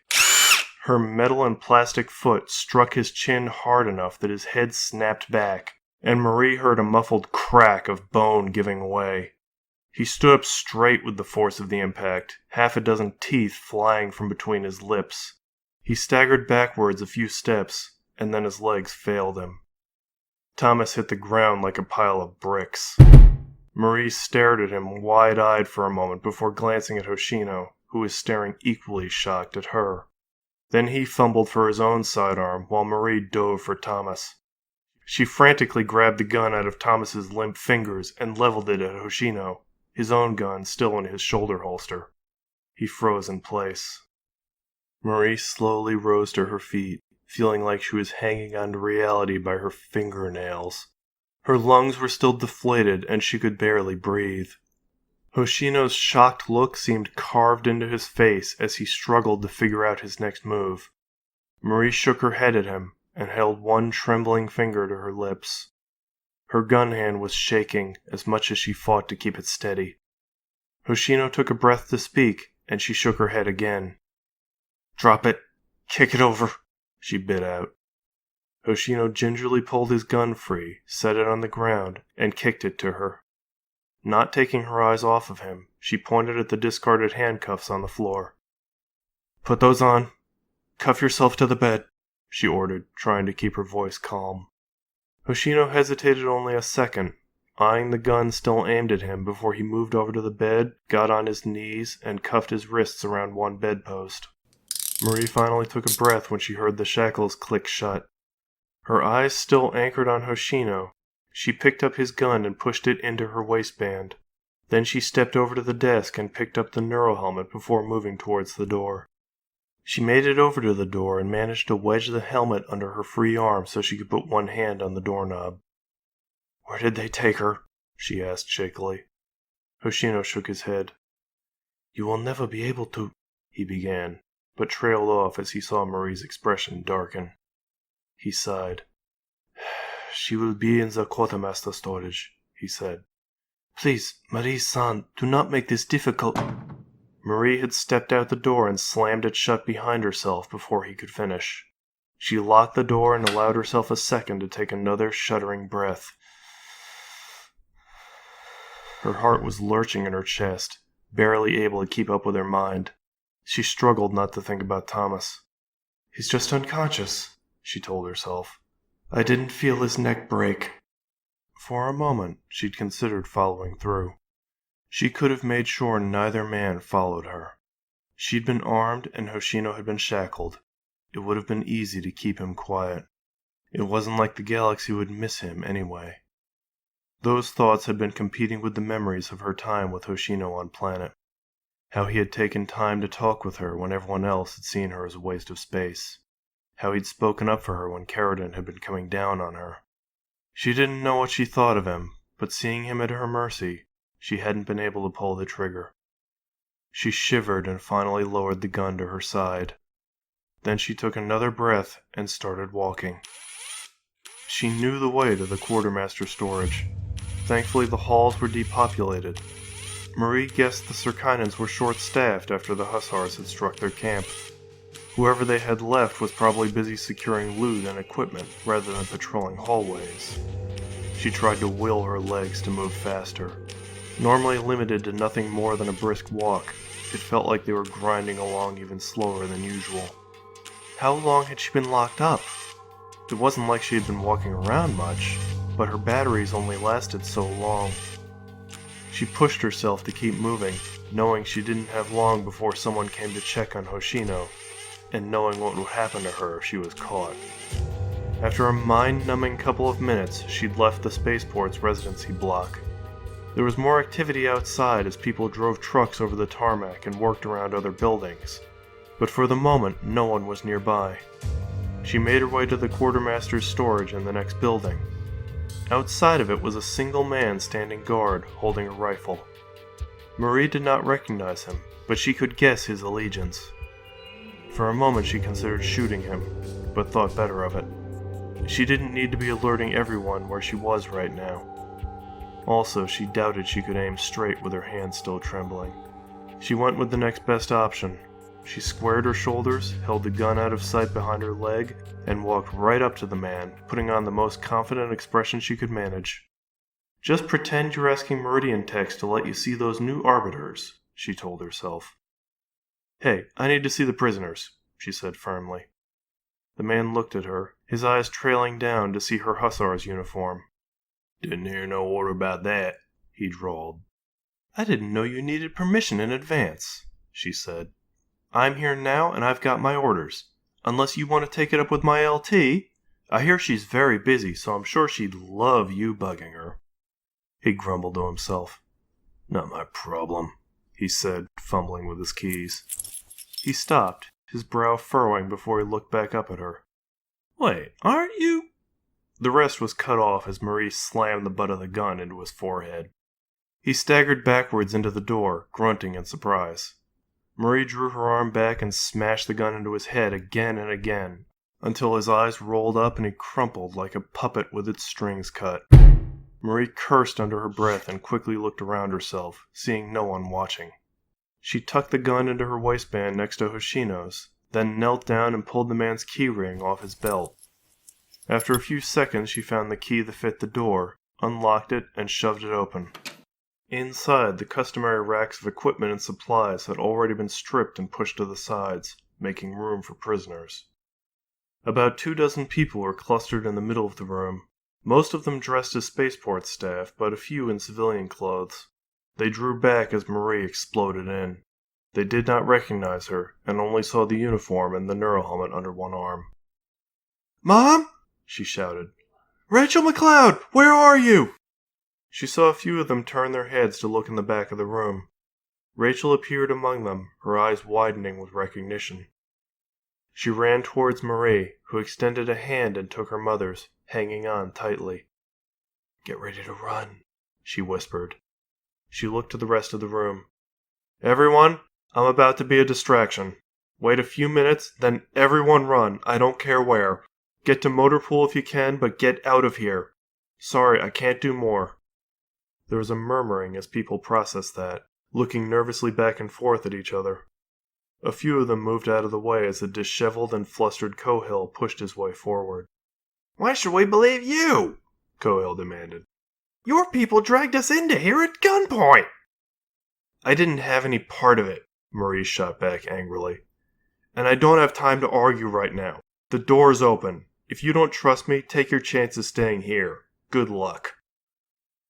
Her metal and plastic foot struck his chin hard enough that his head snapped back, and Marie heard a muffled crack of bone giving way. He stood up straight with the force of the impact, half a dozen teeth flying from between his lips. He staggered backwards a few steps, and then his legs failed him. Thomas hit the ground like a pile of bricks. Marie stared at him wide-eyed for a moment before glancing at Hoshino, who was staring equally shocked at her. Then he fumbled for his own sidearm while Marie dove for Thomas. She frantically grabbed the gun out of Thomas's limp fingers and leveled it at Hoshino, his own gun still in his shoulder holster. He froze in place. Marie slowly rose to her feet, feeling like she was hanging on to reality by her fingernails. Her lungs were still deflated and she could barely breathe. Hoshino's shocked look seemed carved into his face as he struggled to figure out his next move. Marie shook her head at him and held one trembling finger to her lips. Her gun hand was shaking as much as she fought to keep it steady. Hoshino took a breath to speak, and she shook her head again. "Drop it. Kick it over," she bit out. Hoshino gingerly pulled his gun free, set it on the ground, and kicked it to her. Not taking her eyes off of him, she pointed at the discarded handcuffs on the floor. "Put those on. Cuff yourself to the bed," she ordered, trying to keep her voice calm. Hoshino hesitated only a second, eyeing the gun still aimed at him before he moved over to the bed, got on his knees, and cuffed his wrists around one bedpost. Marie finally took a breath when she heard the shackles click shut. Her eyes still anchored on Hoshino, she picked up his gun and pushed it into her waistband. Then she stepped over to the desk and picked up the neurohelmet before moving towards the door. She made it over to the door and managed to wedge the helmet under her free arm so she could put one hand on the doorknob. "Where did they take her?" she asked shakily. Hoshino shook his head. "You will never be able to," he began, but trailed off as he saw Marie's expression darken. He sighed. "She will be in the quartermaster storage," he said. "Please, Marie-san, do not make this difficult." Marie had stepped out the door and slammed it shut behind herself before he could finish. She locked the door and allowed herself a second to take another shuddering breath. Her heart was lurching in her chest, barely able to keep up with her mind. She struggled not to think about Thomas. "He's just unconscious," she told herself. "I didn't feel his neck break." For a moment, she'd considered following through. She could have made sure neither man followed her. She'd been armed and Hoshino had been shackled. It would have been easy to keep him quiet. It wasn't like the galaxy would miss him anyway. Those thoughts had been competing with the memories of her time with Hoshino on planet. How he had taken time to talk with her when everyone else had seen her as a waste of space. How he'd spoken up for her when Keridan had been coming down on her. She didn't know what she thought of him, but seeing him at her mercy, she hadn't been able to pull the trigger. She shivered and finally lowered the gun to her side. Then she took another breath and started walking. She knew the way to the quartermaster storage. Thankfully, the halls were depopulated. Marie guessed the Circinans were short-staffed after the Hussars had struck their camp. Whoever they had left was probably busy securing loot and equipment rather than patrolling hallways. She tried to will her legs to move faster. Normally limited to nothing more than a brisk walk, it felt like they were grinding along even slower than usual. How long had she been locked up? It wasn't like she had been walking around much, but her batteries only lasted so long. She pushed herself to keep moving, knowing she didn't have long before someone came to check on Hoshino, and knowing what would happen to her if she was caught. After a mind-numbing couple of minutes, she'd left the spaceport's residency block. There was more activity outside as people drove trucks over the tarmac and worked around other buildings, but for the moment, no one was nearby. She made her way to the quartermaster's storage in the next building. Outside of it was a single man standing guard, holding a rifle. Marie did not recognize him, but she could guess his allegiance. For a moment she considered shooting him, but thought better of it. She didn't need to be alerting everyone where she was right now. Also, she doubted she could aim straight with her hands still trembling. She went with the next best option. She squared her shoulders, held the gun out of sight behind her leg, and walked right up to the man, putting on the most confident expression she could manage. "Just pretend you're asking Meridian Techs to let you see those new arbiters," she told herself. "Hey, I need to see the prisoners," she said firmly. The man looked at her, his eyes trailing down to see her hussar's uniform. "Didn't hear no order about that," he drawled. "I didn't know you needed permission in advance," she said. "I'm here now and I've got my orders. Unless you want to take it up with my LT. I hear she's very busy, so I'm sure she'd love you bugging her." He grumbled to himself. "Not my problem," he said, fumbling with his keys. He stopped, his brow furrowing before he looked back up at her. "Wait, aren't you—" The rest was cut off as Marie slammed the butt of the gun into his forehead. He staggered backwards into the door, grunting in surprise. Marie drew her arm back and smashed the gun into his head again and again, until his eyes rolled up and he crumpled like a puppet with its strings cut. Marie cursed under her breath and quickly looked around herself, seeing no one watching. She tucked the gun into her waistband next to Hoshino's, then knelt down and pulled the man's keyring off his belt. After a few seconds, she found the key that fit the door, unlocked it, and shoved it open. Inside, the customary racks of equipment and supplies had already been stripped and pushed to the sides, making room for prisoners. About 24 people were clustered in the middle of the room, most of them dressed as spaceport staff, but a few in civilian clothes. They drew back as Marie exploded in. They did not recognize her, and only saw the uniform and the neurohelmet under one arm. "Mom!" she shouted. "Rachel McCloud, where are you?" She saw a few of them turn their heads to look in the back of the room. Rachel appeared among them, her eyes widening with recognition. She ran towards Marie, who extended a hand and took her mother's, hanging on tightly. "Get ready to run," she whispered. She looked to the rest of the room. "Everyone, I'm about to be a distraction. Wait a few minutes, then everyone run, I don't care where. Get to Motorpool if you can, but get out of here. Sorry, I can't do more." There was a murmuring as people processed that, looking nervously back and forth at each other. A few of them moved out of the way as the disheveled and flustered Cohill pushed his way forward. "Why should we believe you?" Cohill demanded. "Your people dragged us into here at gunpoint." "I didn't have any part of it," Marie shot back angrily. "And I don't have time to argue right now. The door's open. If you don't trust me, take your chances staying here. Good luck."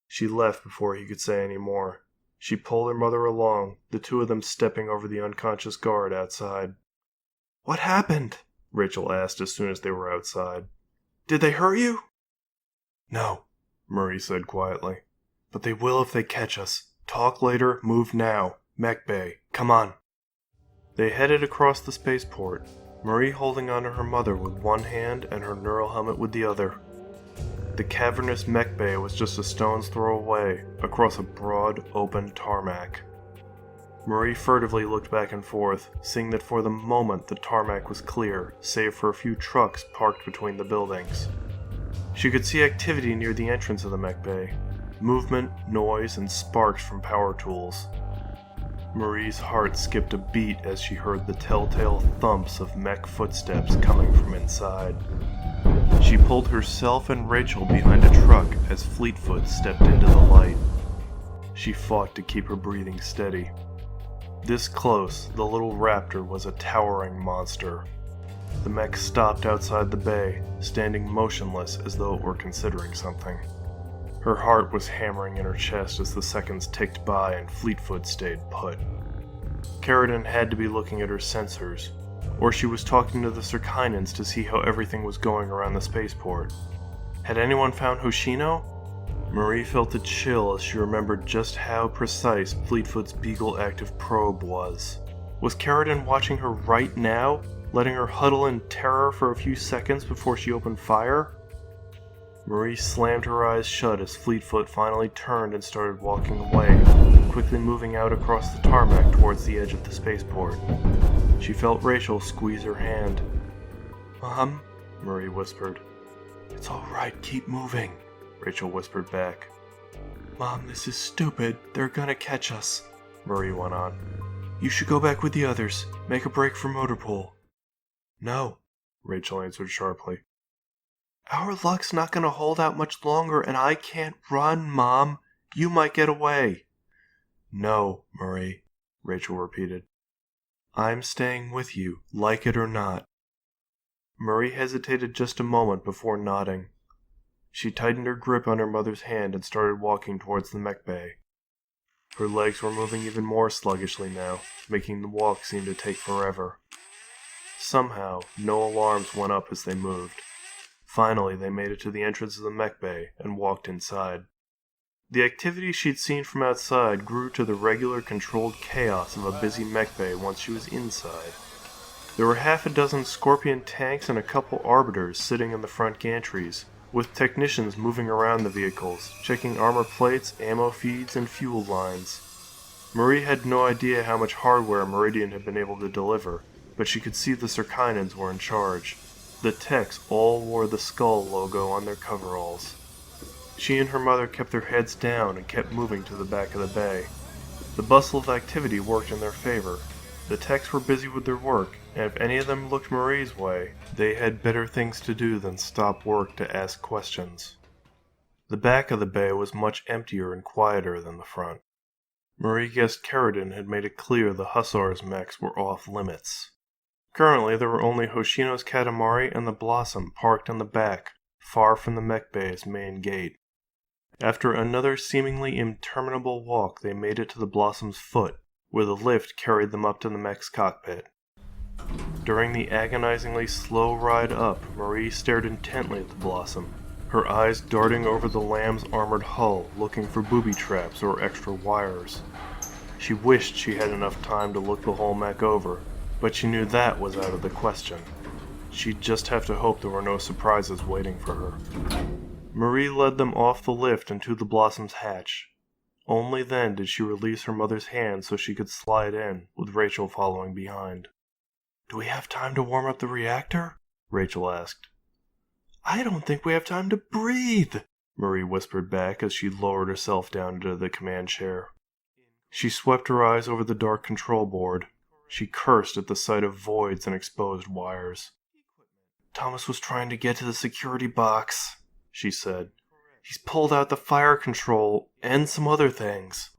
She left before he could say any more. She pulled her mother along, the two of them stepping over the unconscious guard outside. "What happened?" Rachel asked as soon as they were outside. "Did they hurt you?" "No," Marie said quietly. "But they will if they catch us. Talk later, move now. Mech Bay, come on." They headed across the spaceport, Marie holding onto her mother with one hand and her neural helmet with the other. The cavernous mech bay was just a stone's throw away, across a broad, open tarmac. Marie furtively looked back and forth, seeing that for the moment the tarmac was clear, save for a few trucks parked between the buildings. She could see activity near the entrance of the mech bay, movement, noise, and sparks from power tools. Marie's heart skipped a beat as she heard the telltale thumps of mech footsteps coming from inside. She pulled herself and Rachel behind a truck as Fleetfoot stepped into the light. She fought to keep her breathing steady. This close, the little raptor was a towering monster. The mech stopped outside the bay, standing motionless as though it were considering something. Her heart was hammering in her chest as the seconds ticked by and Fleetfoot stayed put. Keridan had to be looking at her sensors, or she was talking to the Circainans to see how everything was going around the spaceport. Had anyone found Hoshino? Marie felt a chill as she remembered just how precise Fleetfoot's Beagle active probe was. Was Keridan watching her right now, letting her huddle in terror for a few seconds before she opened fire? Marie slammed her eyes shut as Fleetfoot finally turned and started walking away, quickly moving out across the tarmac towards the edge of the spaceport. She felt Rachel squeeze her hand. "Mom," Marie whispered. "It's all right, keep moving," Rachel whispered back. "Mom, this is stupid. They're gonna catch us," Marie went on. "You should go back with the others. Make a break for Motorpool." "No," Rachel answered sharply. "Our luck's not gonna hold out much longer, and I can't run, Mom. You might get away." "No, Marie," Rachel repeated. "I'm staying with you, like it or not." Marie hesitated just a moment before nodding. She tightened her grip on her mother's hand and started walking towards the mech bay. Her legs were moving even more sluggishly now, making the walk seem to take forever. Somehow, no alarms went up as they moved. Finally, they made it to the entrance of the mech bay and walked inside. The activity she'd seen from outside grew to the regular controlled chaos of a busy mech bay once she was inside. There were half a dozen Scorpion tanks and a couple arbiters sitting in the front gantries, with technicians moving around the vehicles, checking armor plates, ammo feeds, and fuel lines. Marie had no idea how much hardware Meridian had been able to deliver, but she could see the Circainans were in charge. The techs all wore the skull logo on their coveralls. She and her mother kept their heads down and kept moving to the back of the bay. The bustle of activity worked in their favor. The techs were busy with their work, and if any of them looked Marie's way, they had better things to do than stop work to ask questions. The back of the bay was much emptier and quieter than the front. Marie guessed Keridan had made it clear the Hussars' mechs were off limits. Currently, there were only Hoshino's Katamari and the Blossom parked on the back, far from the mech bay's main gate. After another seemingly interminable walk, they made it to the Blossom's foot, where the lift carried them up to the mech's cockpit. During the agonizingly slow ride up, Marie stared intently at the Blossom, her eyes darting over the Lamb's armored hull, looking for booby traps or extra wires. She wished she had enough time to look the whole mech over, but she knew that was out of the question. She'd just have to hope there were no surprises waiting for her. Marie led them off the lift and to the Blossom's hatch. Only then did she release her mother's hand so she could slide in, with Rachel following behind. "Do we have time to warm up the reactor?" Rachel asked. "I don't think we have time to breathe," Marie whispered back as she lowered herself down into the command chair. She swept her eyes over the dark control board. She cursed at the sight of voids and exposed wires. "Thomas was trying to get to the security box," she said. "He's pulled out the fire control and some other things."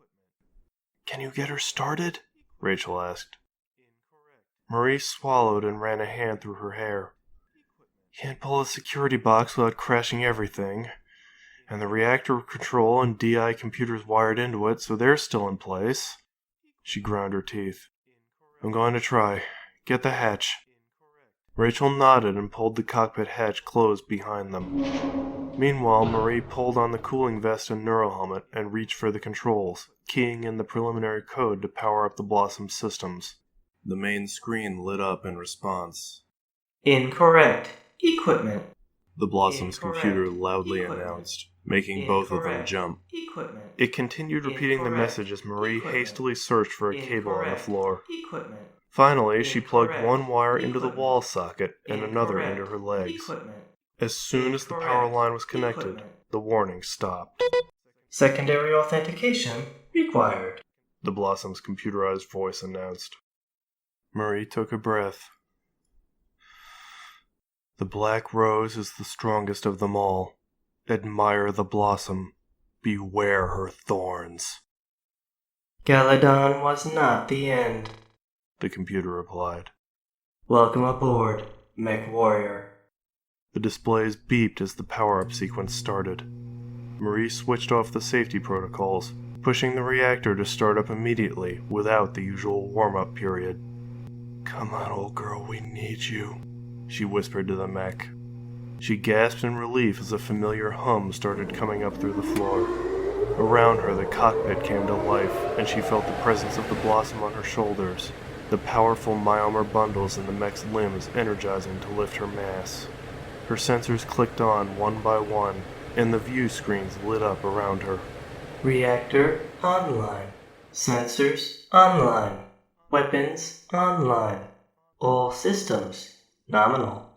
"Can you get her started?" Rachel asked. Marie swallowed and ran a hand through her hair. "Can't pull the security box without crashing everything. And the reactor control and DI computers wired into it, so they're still in place." She ground her teeth. "I'm going to try. Get the hatch." Rachel nodded and pulled the cockpit hatch closed behind them. Meanwhile, Marie pulled on the cooling vest and neurohelmet and reached for the controls, keying in the preliminary code to power up the Blossom systems. The main screen lit up in response. "Incorrect equipment," the Blossom's computer loudly announced, making both of them jump. Equipment. It continued repeating the message as Marie hastily searched for a cable on the floor. Equipment. Finally, she plugged one wire into the wall socket and another into her legs. As soon as the power line was connected, the warning stopped. "Secondary authentication required," the Blossom's computerized voice announced. Marie took a breath. "The Black Rose is the strongest of them all. Admire the Blossom. Beware her thorns." "Keridan was not the end," the computer replied. "Welcome aboard, Mechwarrior." The displays beeped as the power-up sequence started. Marie switched off the safety protocols, pushing the reactor to start up immediately without the usual warm-up period. "Come on, old girl, we need you," she whispered to the mech. She gasped in relief as a familiar hum started coming up through the floor. Around her, the cockpit came to life, and she felt the presence of the Blossom on her shoulders, the powerful myomer bundles in the mech's limbs energizing to lift her mass. Her sensors clicked on one by one, and the view screens lit up around her. "Reactor online. Sensors online. Weapons online. All systems nominal,"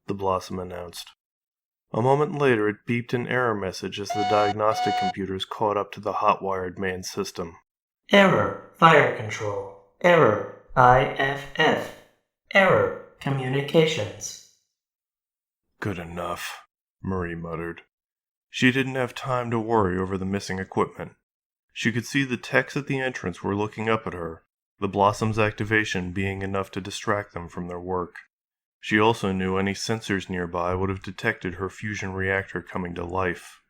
the Blossom announced. A moment later, it beeped an error message as the diagnostic computers caught up to the hot-wired main system. "Error fire control. Error IFF. Error communications." "Good enough," Marie muttered. She didn't have time to worry over the missing equipment. She could see the techs at the entrance were looking up at her, the Blossom's activation being enough to distract them from their work. She also knew any sensors nearby would have detected her fusion reactor coming to life.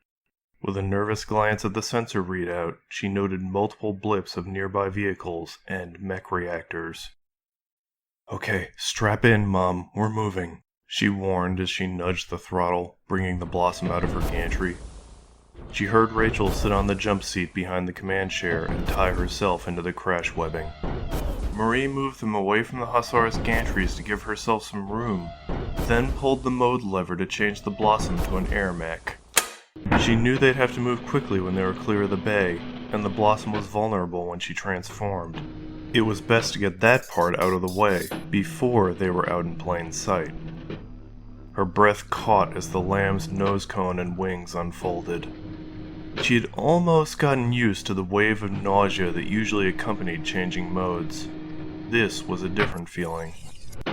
With a nervous glance at the sensor readout, she noted multiple blips of nearby vehicles and mech reactors. "Okay, strap in, Mom, we're moving," she warned as she nudged the throttle, bringing the Blossom out of her gantry. She heard Rachel sit on the jump seat behind the command chair and tie herself into the crash webbing. Marie moved them away from the Hussars' gantries to give herself some room, then pulled the mode lever to change the Blossom to an air mech. She knew they'd have to move quickly when they were clear of the bay, and the Blossom was vulnerable when she transformed. It was best to get that part out of the way before they were out in plain sight. Her breath caught as the lamb's nose cone and wings unfolded. She had almost gotten used to the wave of nausea that usually accompanied changing modes. This was a different feeling.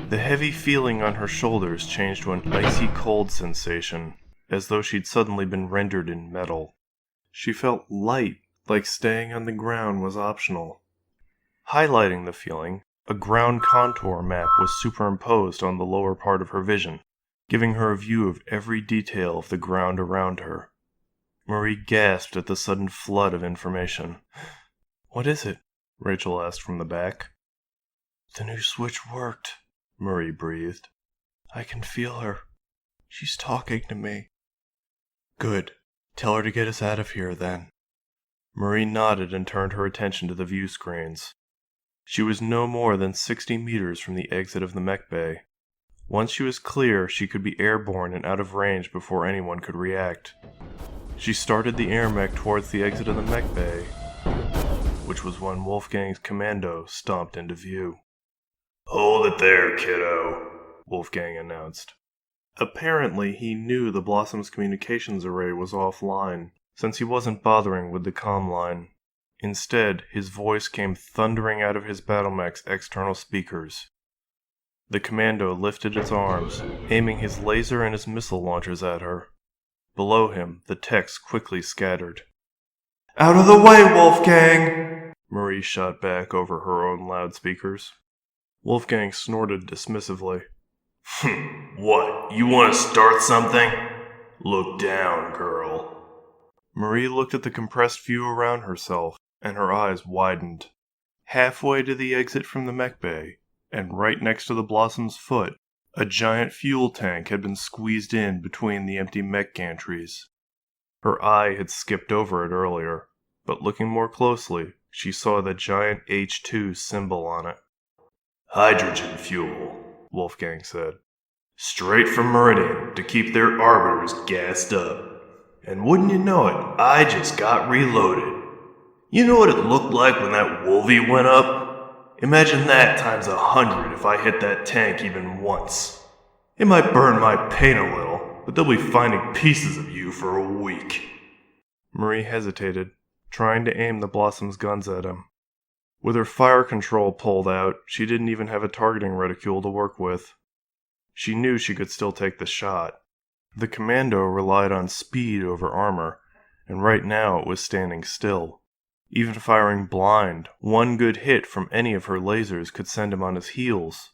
The heavy feeling on her shoulders changed to an icy cold sensation, as though she'd suddenly been rendered in metal. She felt light, like staying on the ground was optional. Highlighting the feeling, a ground contour map was superimposed on the lower part of her vision, giving her a view of every detail of the ground around her. Marie gasped at the sudden flood of information. "What is it?" Rachel asked from the back. "The new switch worked," Marie breathed. "I can feel her. She's talking to me." "Good. Tell her to get us out of here, then." Marie nodded and turned her attention to the view screens. She was no more than 60 meters from the exit of the mech bay. Once she was clear, she could be airborne and out of range before anyone could react. She started the air mech towards the exit of the mech bay, which was when Wolfgang's commando stomped into view. "Hold it there, kiddo," Wolfgang announced. Apparently, he knew the Blossom's communications array was offline, since he wasn't bothering with the comm line. Instead, his voice came thundering out of his battlemech's external speakers. The commando lifted its arms, aiming his laser and his missile launchers at her. Below him, the text quickly scattered. "Out of the way, Wolfgang!" Marie shot back over her own loudspeakers. Wolfgang snorted dismissively. "What, you want to start something? Look down, girl." Marie looked at the compressed view around herself, and her eyes widened. Halfway to the exit from the mech bay, and right next to the Blossom's foot, a giant fuel tank had been squeezed in between the empty mech gantries. Her eye had skipped over it earlier, but looking more closely, she saw the giant H2 symbol on it. "Hydrogen fuel," Wolfgang said. "Straight from Meridian to keep their arbiters gassed up. And wouldn't you know it, I just got reloaded. You know what it looked like when that Wolvie went up? Imagine that times 100 if I hit that tank even once. It might burn my paint a little, but they'll be finding pieces of you for a week." Marie hesitated, trying to aim the Blossom's guns at him. With her fire control pulled out, she didn't even have a targeting reticule to work with. She knew she could still take the shot. The commando relied on speed over armor, and right now it was standing still. Even firing blind, one good hit from any of her lasers could send him on his heels.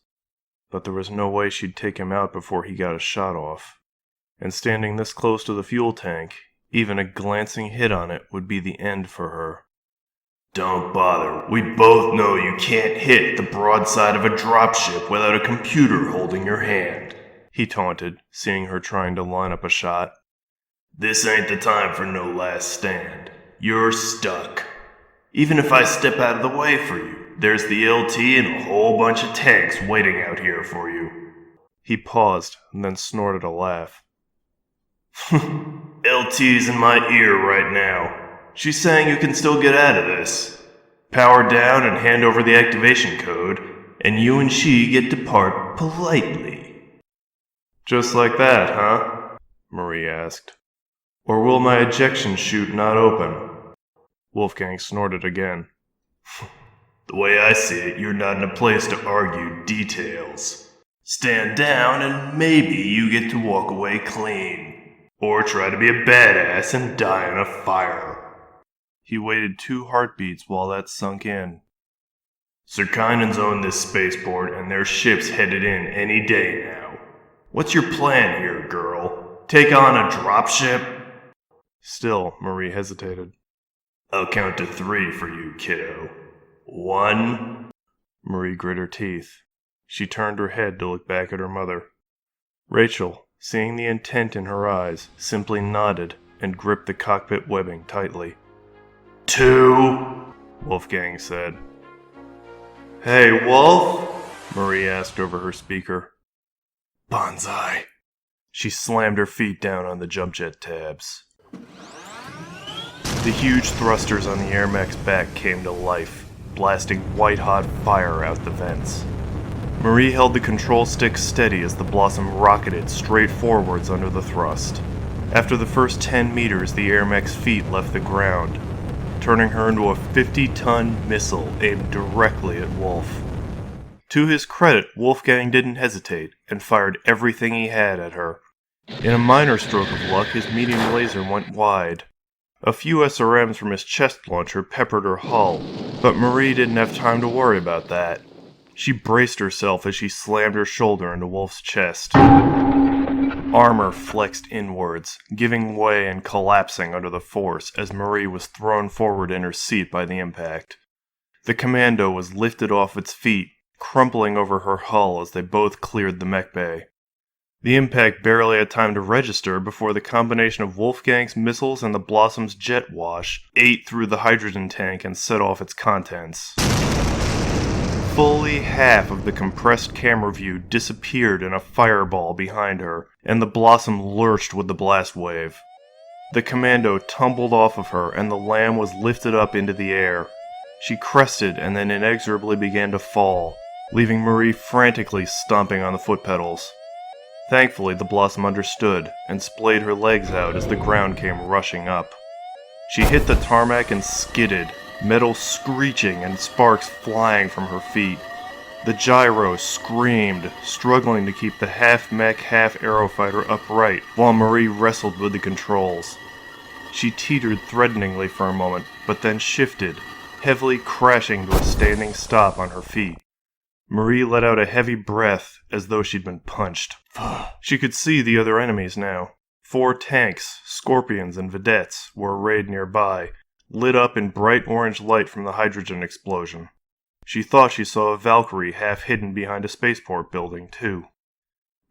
But there was no way she'd take him out before he got a shot off. And standing this close to the fuel tank, even a glancing hit on it would be the end for her. "Don't bother. We both know you can't hit the broadside of a dropship without a computer holding your hand," he taunted, seeing her trying to line up a shot. "This ain't the time for no last stand. You're stuck. Even if I step out of the way for you, there's the LT and a whole bunch of tanks waiting out here for you." He paused and then snorted a laugh. "LT's in my ear right now. She's saying you can still get out of this. Power down and hand over the activation code, and you and she get to part politely." "Just like that, huh?" Marie asked. "Or will my ejection chute not open?" Wolfgang snorted again. "The way I see it, you're not in a place to argue details. Stand down and maybe you get to walk away clean. Or try to be a badass and die in a fire." He waited 2 heartbeats while that sunk in. "Serkinans own this spaceport and their ship's headed in any day now. What's your plan here, girl? Take on a dropship?" Still, Marie hesitated. "I'll count to 3 for you, kiddo. 1... Marie grit her teeth. She turned her head to look back at her mother. Rachel, seeing the intent in her eyes, simply nodded and gripped the cockpit webbing tightly. 2, Wolfgang said. "Hey, Wolf?" Marie asked over her speaker. "Banzai." She slammed her feet down on the jump jet tabs. The huge thrusters on the air mech's back came to life, blasting white-hot fire out the vents. Marie held the control stick steady as the Blossom rocketed straight forwards under the thrust. After the first 10 meters, the air mech's feet left the ground, turning her into a 50-ton missile aimed directly at Wolf. To his credit, Wolfgang didn't hesitate and fired everything he had at her. In a minor stroke of luck, his medium laser went wide. A few SRMs from his chest launcher peppered her hull, but Marie didn't have time to worry about that. She braced herself as she slammed her shoulder into Wolf's chest. Armor flexed inwards, giving way and collapsing under the force as Marie was thrown forward in her seat by the impact. The commando was lifted off its feet, crumpling over her hull as they both cleared the mech bay. The impact barely had time to register before the combination of Wolfgang's missiles and the Blossom's jet wash ate through the hydrogen tank and set off its contents. Fully half of the compressed camera view disappeared in a fireball behind her, and the Blossom lurched with the blast wave. The commando tumbled off of her, and the Lamb was lifted up into the air. She crested and then inexorably began to fall, leaving Marie frantically stomping on the foot pedals. Thankfully, the Blossom understood and splayed her legs out as the ground came rushing up. She hit the tarmac and skidded, metal screeching and sparks flying from her feet. The gyro screamed, struggling to keep the half-mech, half-aerofighter upright while Marie wrestled with the controls. She teetered threateningly for a moment, but then shifted, heavily crashing to a standing stop on her feet. Marie let out a heavy breath as though she'd been punched. She could see the other enemies now. 4 tanks, Scorpions, and Vedettes were arrayed nearby, lit up in bright orange light from the hydrogen explosion. She thought she saw a Valkyrie half hidden behind a spaceport building, too.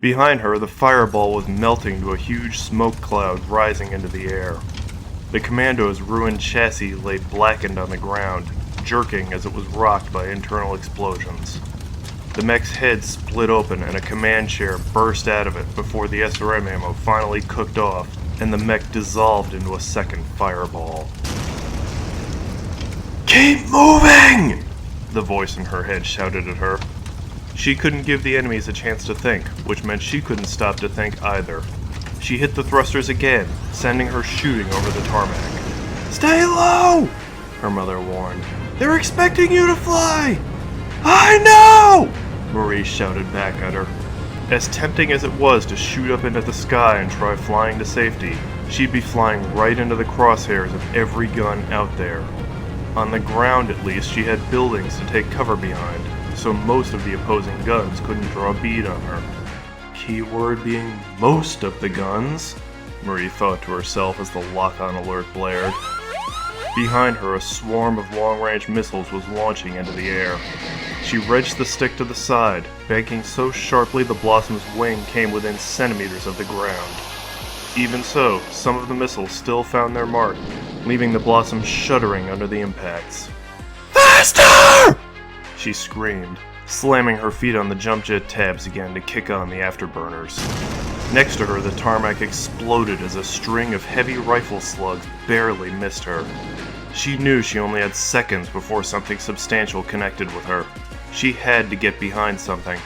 Behind her, the fireball was melting to a huge smoke cloud rising into the air. The commando's ruined chassis lay blackened on the ground, jerking as it was rocked by internal explosions. The mech's head split open and a command chair burst out of it before the SRM ammo finally cooked off and the mech dissolved into a second fireball. "Keep moving!" the voice in her head shouted at her. She couldn't give the enemies a chance to think, which meant she couldn't stop to think either. She hit the thrusters again, sending her shooting over the tarmac. "Stay low!" her mother warned. "They're expecting you to fly!" "I know!" Marie shouted back at her. As tempting as it was to shoot up into the sky and try flying to safety, she'd be flying right into the crosshairs of every gun out there. On the ground, at least, she had buildings to take cover behind, so most of the opposing guns couldn't draw a bead on her. Keyword being most of the guns, Marie thought to herself as the lock-on alert blared. Behind her, a swarm of long-range missiles was launching into the air. She wrenched the stick to the side, banking so sharply the Blossom's wing came within centimeters of the ground. Even so, some of the missiles still found their mark, leaving the Blossom shuddering under the impacts. "Faster!" she screamed, slamming her feet on the jump jet tabs again to kick on the afterburners. Next to her, the tarmac exploded as a string of heavy rifle slugs barely missed her. She knew she only had seconds before something substantial connected with her. She had to get behind something.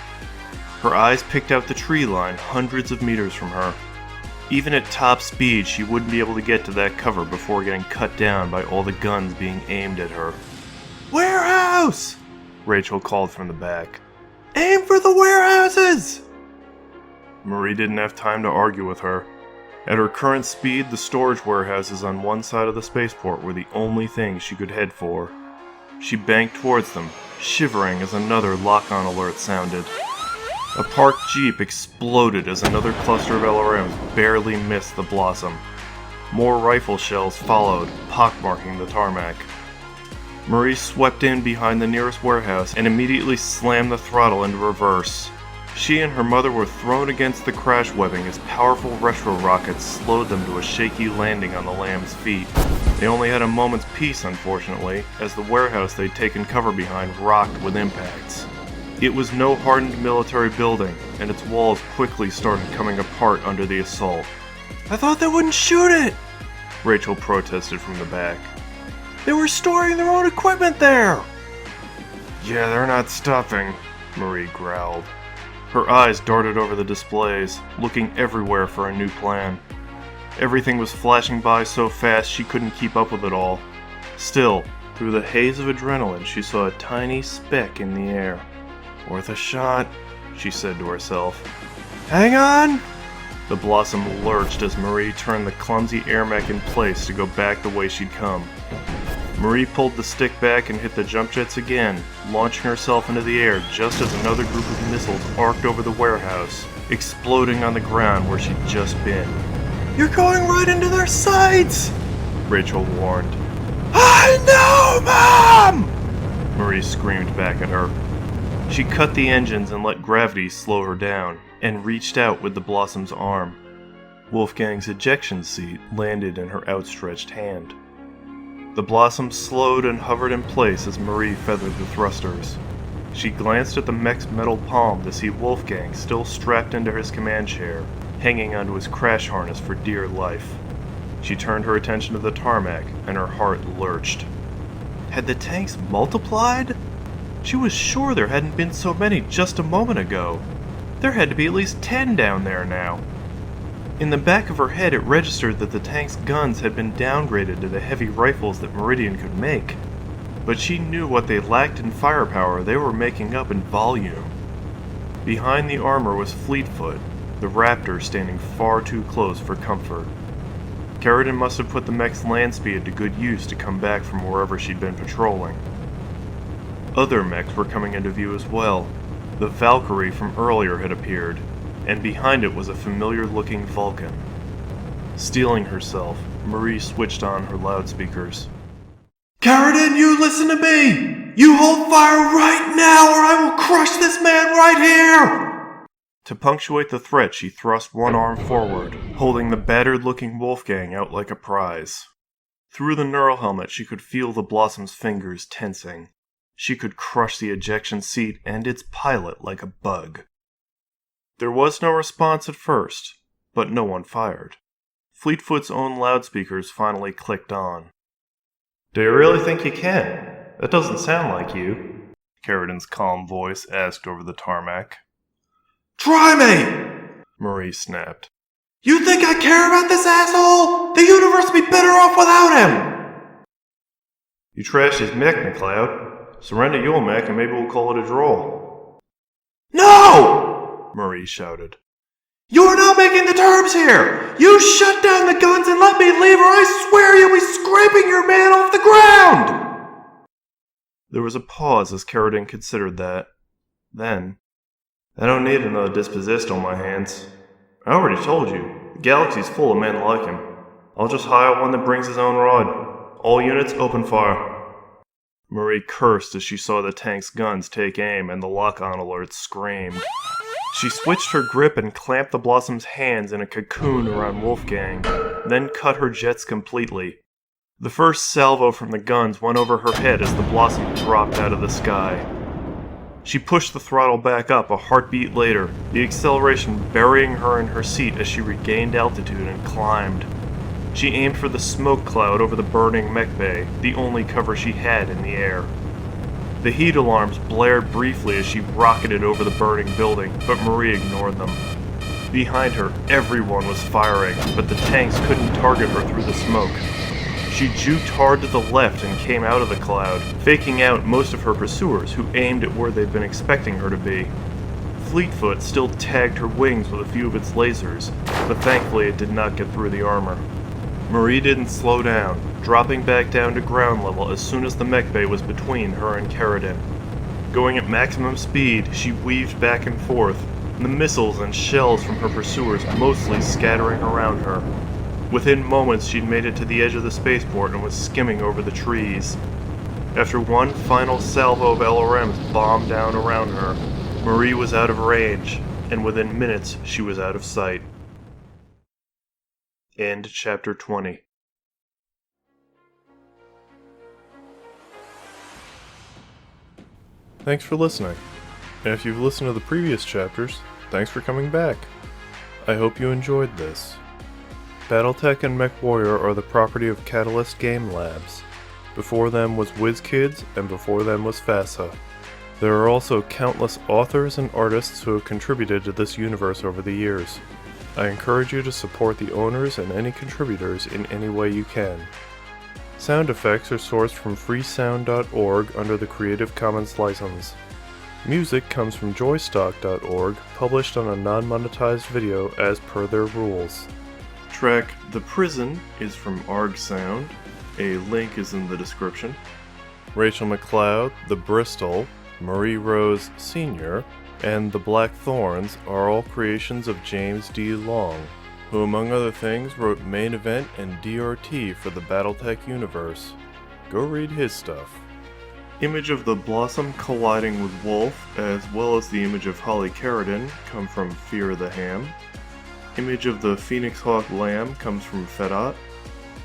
Her eyes picked out the tree line hundreds of meters from her. Even at top speed, she wouldn't be able to get to that cover before getting cut down by all the guns being aimed at her. "Warehouse!" Rachel called from the back. "Aim for the warehouses!" Marie didn't have time to argue with her. At her current speed, the storage warehouses on one side of the spaceport were the only thing she could head for. She banked towards them, shivering as another lock-on alert sounded. A parked jeep exploded as another cluster of LRMs barely missed the Blossom. More rifle shells followed, pockmarking the tarmac. Marie swept in behind the nearest warehouse and immediately slammed the throttle into reverse. She and her mother were thrown against the crash webbing as powerful retro rockets slowed them to a shaky landing on the Lamb's feet. They only had a moment's peace, unfortunately, as the warehouse they'd taken cover behind rocked with impacts. It was no hardened military building, and its walls quickly started coming apart under the assault. "I thought they wouldn't shoot it!" Rachel protested from the back. "They were storing their own equipment there!" "Yeah, they're not stuffing," Marie growled. Her eyes darted over the displays, looking everywhere for a new plan. Everything was flashing by so fast she couldn't keep up with it all. Still, through the haze of adrenaline, she saw a tiny speck in the air. Worth a shot, she said to herself. Hang on! The Blossom lurched as Marie turned the clumsy air mech in place to go back the way she'd come. Marie pulled the stick back and hit the jump jets again, launching herself into the air just as another group of missiles arced over the warehouse, exploding on the ground where she'd just been. You're going right into their sights! Rachel warned. I know, Mom! Marie screamed back at her. She cut the engines and let gravity slow her down, and reached out with the Blossom's arm. Wolfgang's ejection seat landed in her outstretched hand. The Blossom slowed and hovered in place as Marie feathered the thrusters. She glanced at the mech's metal palm to see Wolfgang still strapped into his command chair, hanging onto his crash harness for dear life. She turned her attention to the tarmac, and her heart lurched. Had the tanks multiplied? She was sure there hadn't been so many just a moment ago. There had to be at least 10 down there now. In the back of her head, it registered that the tank's guns had been downgraded to the heavy rifles that Meridian could make. But she knew what they lacked in firepower they were making up in volume. Behind the armor was Fleetfoot, the Raptor standing far too close for comfort. Keridan must have put the mech's land speed to good use to come back from wherever she'd been patrolling. Other mechs were coming into view as well. The Valkyrie from earlier had appeared, and behind it was a familiar-looking Vulcan. Steeling herself, Marie switched on her loudspeakers. Keridan, you listen to me! You hold fire right now or I will crush this man right here! To punctuate the threat, she thrust one arm forward, holding the battered-looking Wolfgang out like a prize. Through the neural helmet, she could feel the Blossom's fingers tensing. She could crush the ejection seat and its pilot like a bug. There was no response at first, but no one fired. Fleetfoot's own loudspeakers finally clicked on. Do you really think you can? That doesn't sound like you, Keridan's calm voice asked over the tarmac. Try me! Marie snapped. You think I care about this asshole? The universe would be better off without him! You trashed his mech, McCloud. Surrender your mech and maybe we'll call it a draw. No! Marie shouted. You're not making the terms here! You shut down the guns and let me leave or I swear you'll be scraping your man off the ground! There was a pause as Keridan considered that. Then, I don't need another dispossessed on my hands. I already told you, the galaxy's full of men like him. I'll just hire one that brings his own rod. All units open fire. Marie cursed as she saw the tank's guns take aim and the lock-on alerts screamed. She switched her grip and clamped the Blossom's hands in a cocoon around Wolfgang, then cut her jets completely. The first salvo from the guns went over her head as the Blossom dropped out of the sky. She pushed the throttle back up a heartbeat later, the acceleration burying her in her seat as she regained altitude and climbed. She aimed for the smoke cloud over the burning mech bay, the only cover she had in the air. The heat alarms blared briefly as she rocketed over the burning building, but Marie ignored them. Behind her, everyone was firing, but the tanks couldn't target her through the smoke. She juked hard to the left and came out of the cloud, faking out most of her pursuers who aimed at where they'd been expecting her to be. Fleetfoot still tagged her wings with a few of its lasers, but thankfully it did not get through the armor. Marie didn't slow down, dropping back down to ground level as soon as the mech bay was between her and Keridan. Going at maximum speed, she weaved back and forth, the missiles and shells from her pursuers mostly scattering around her. Within moments, she'd made it to the edge of the spaceport and was skimming over the trees. After one final salvo of LRMs bombed down around her, Marie was out of range, and within minutes, she was out of sight. End chapter 20. Thanks for listening. And if you've listened to the previous chapters, thanks for coming back. I hope you enjoyed this. Battletech and Mechwarrior are the property of Catalyst Game Labs. Before them was WizKids, and before them was FASA. There are also countless authors and artists who have contributed to this universe over the years. I encourage you to support the owners and any contributors in any way you can. Sound effects are sourced from freesound.org under the Creative Commons license. Music comes from joystock.org, published on a non-monetized video as per their rules. Track The Prison is from Arg Sound. A link is in the description. Rachel McCloud, The Bristol, Marie Rose Sr., and The Black Thorns are all creations of James D. Long, who among other things wrote Main Event and DRT for the Battletech universe. Go read his stuff. Image of the Blossom colliding with Wolf, as well as the image of Holly Keridan, come from Fear the Ham. Image of the Phoenix Hawk Lamb comes from Fedot.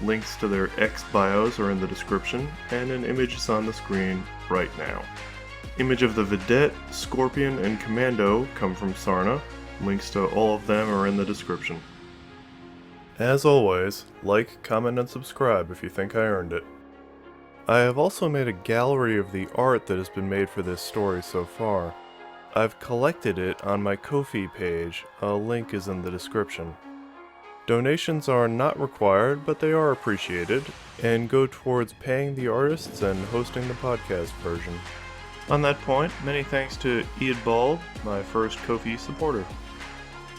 Links to their X bios are in the description, and an image is on the screen right now. Image of the Vedette, Scorpion, and Commando come from Sarna. Links to all of them are in the description. As always, like, comment, and subscribe if you think I earned it. I have also made a gallery of the art that has been made for this story so far. I've collected it on my Ko-fi page, a link is in the description. Donations are not required, but they are appreciated, and go towards paying the artists and hosting the podcast version. On that point, many thanks to Eadbald, my first Ko-fi supporter.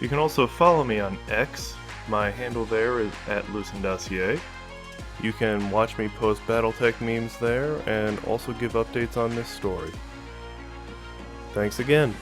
You can also follow me on X. My handle there is @LucinDossier. You can watch me post Battletech memes there, and also give updates on this story. Thanks again.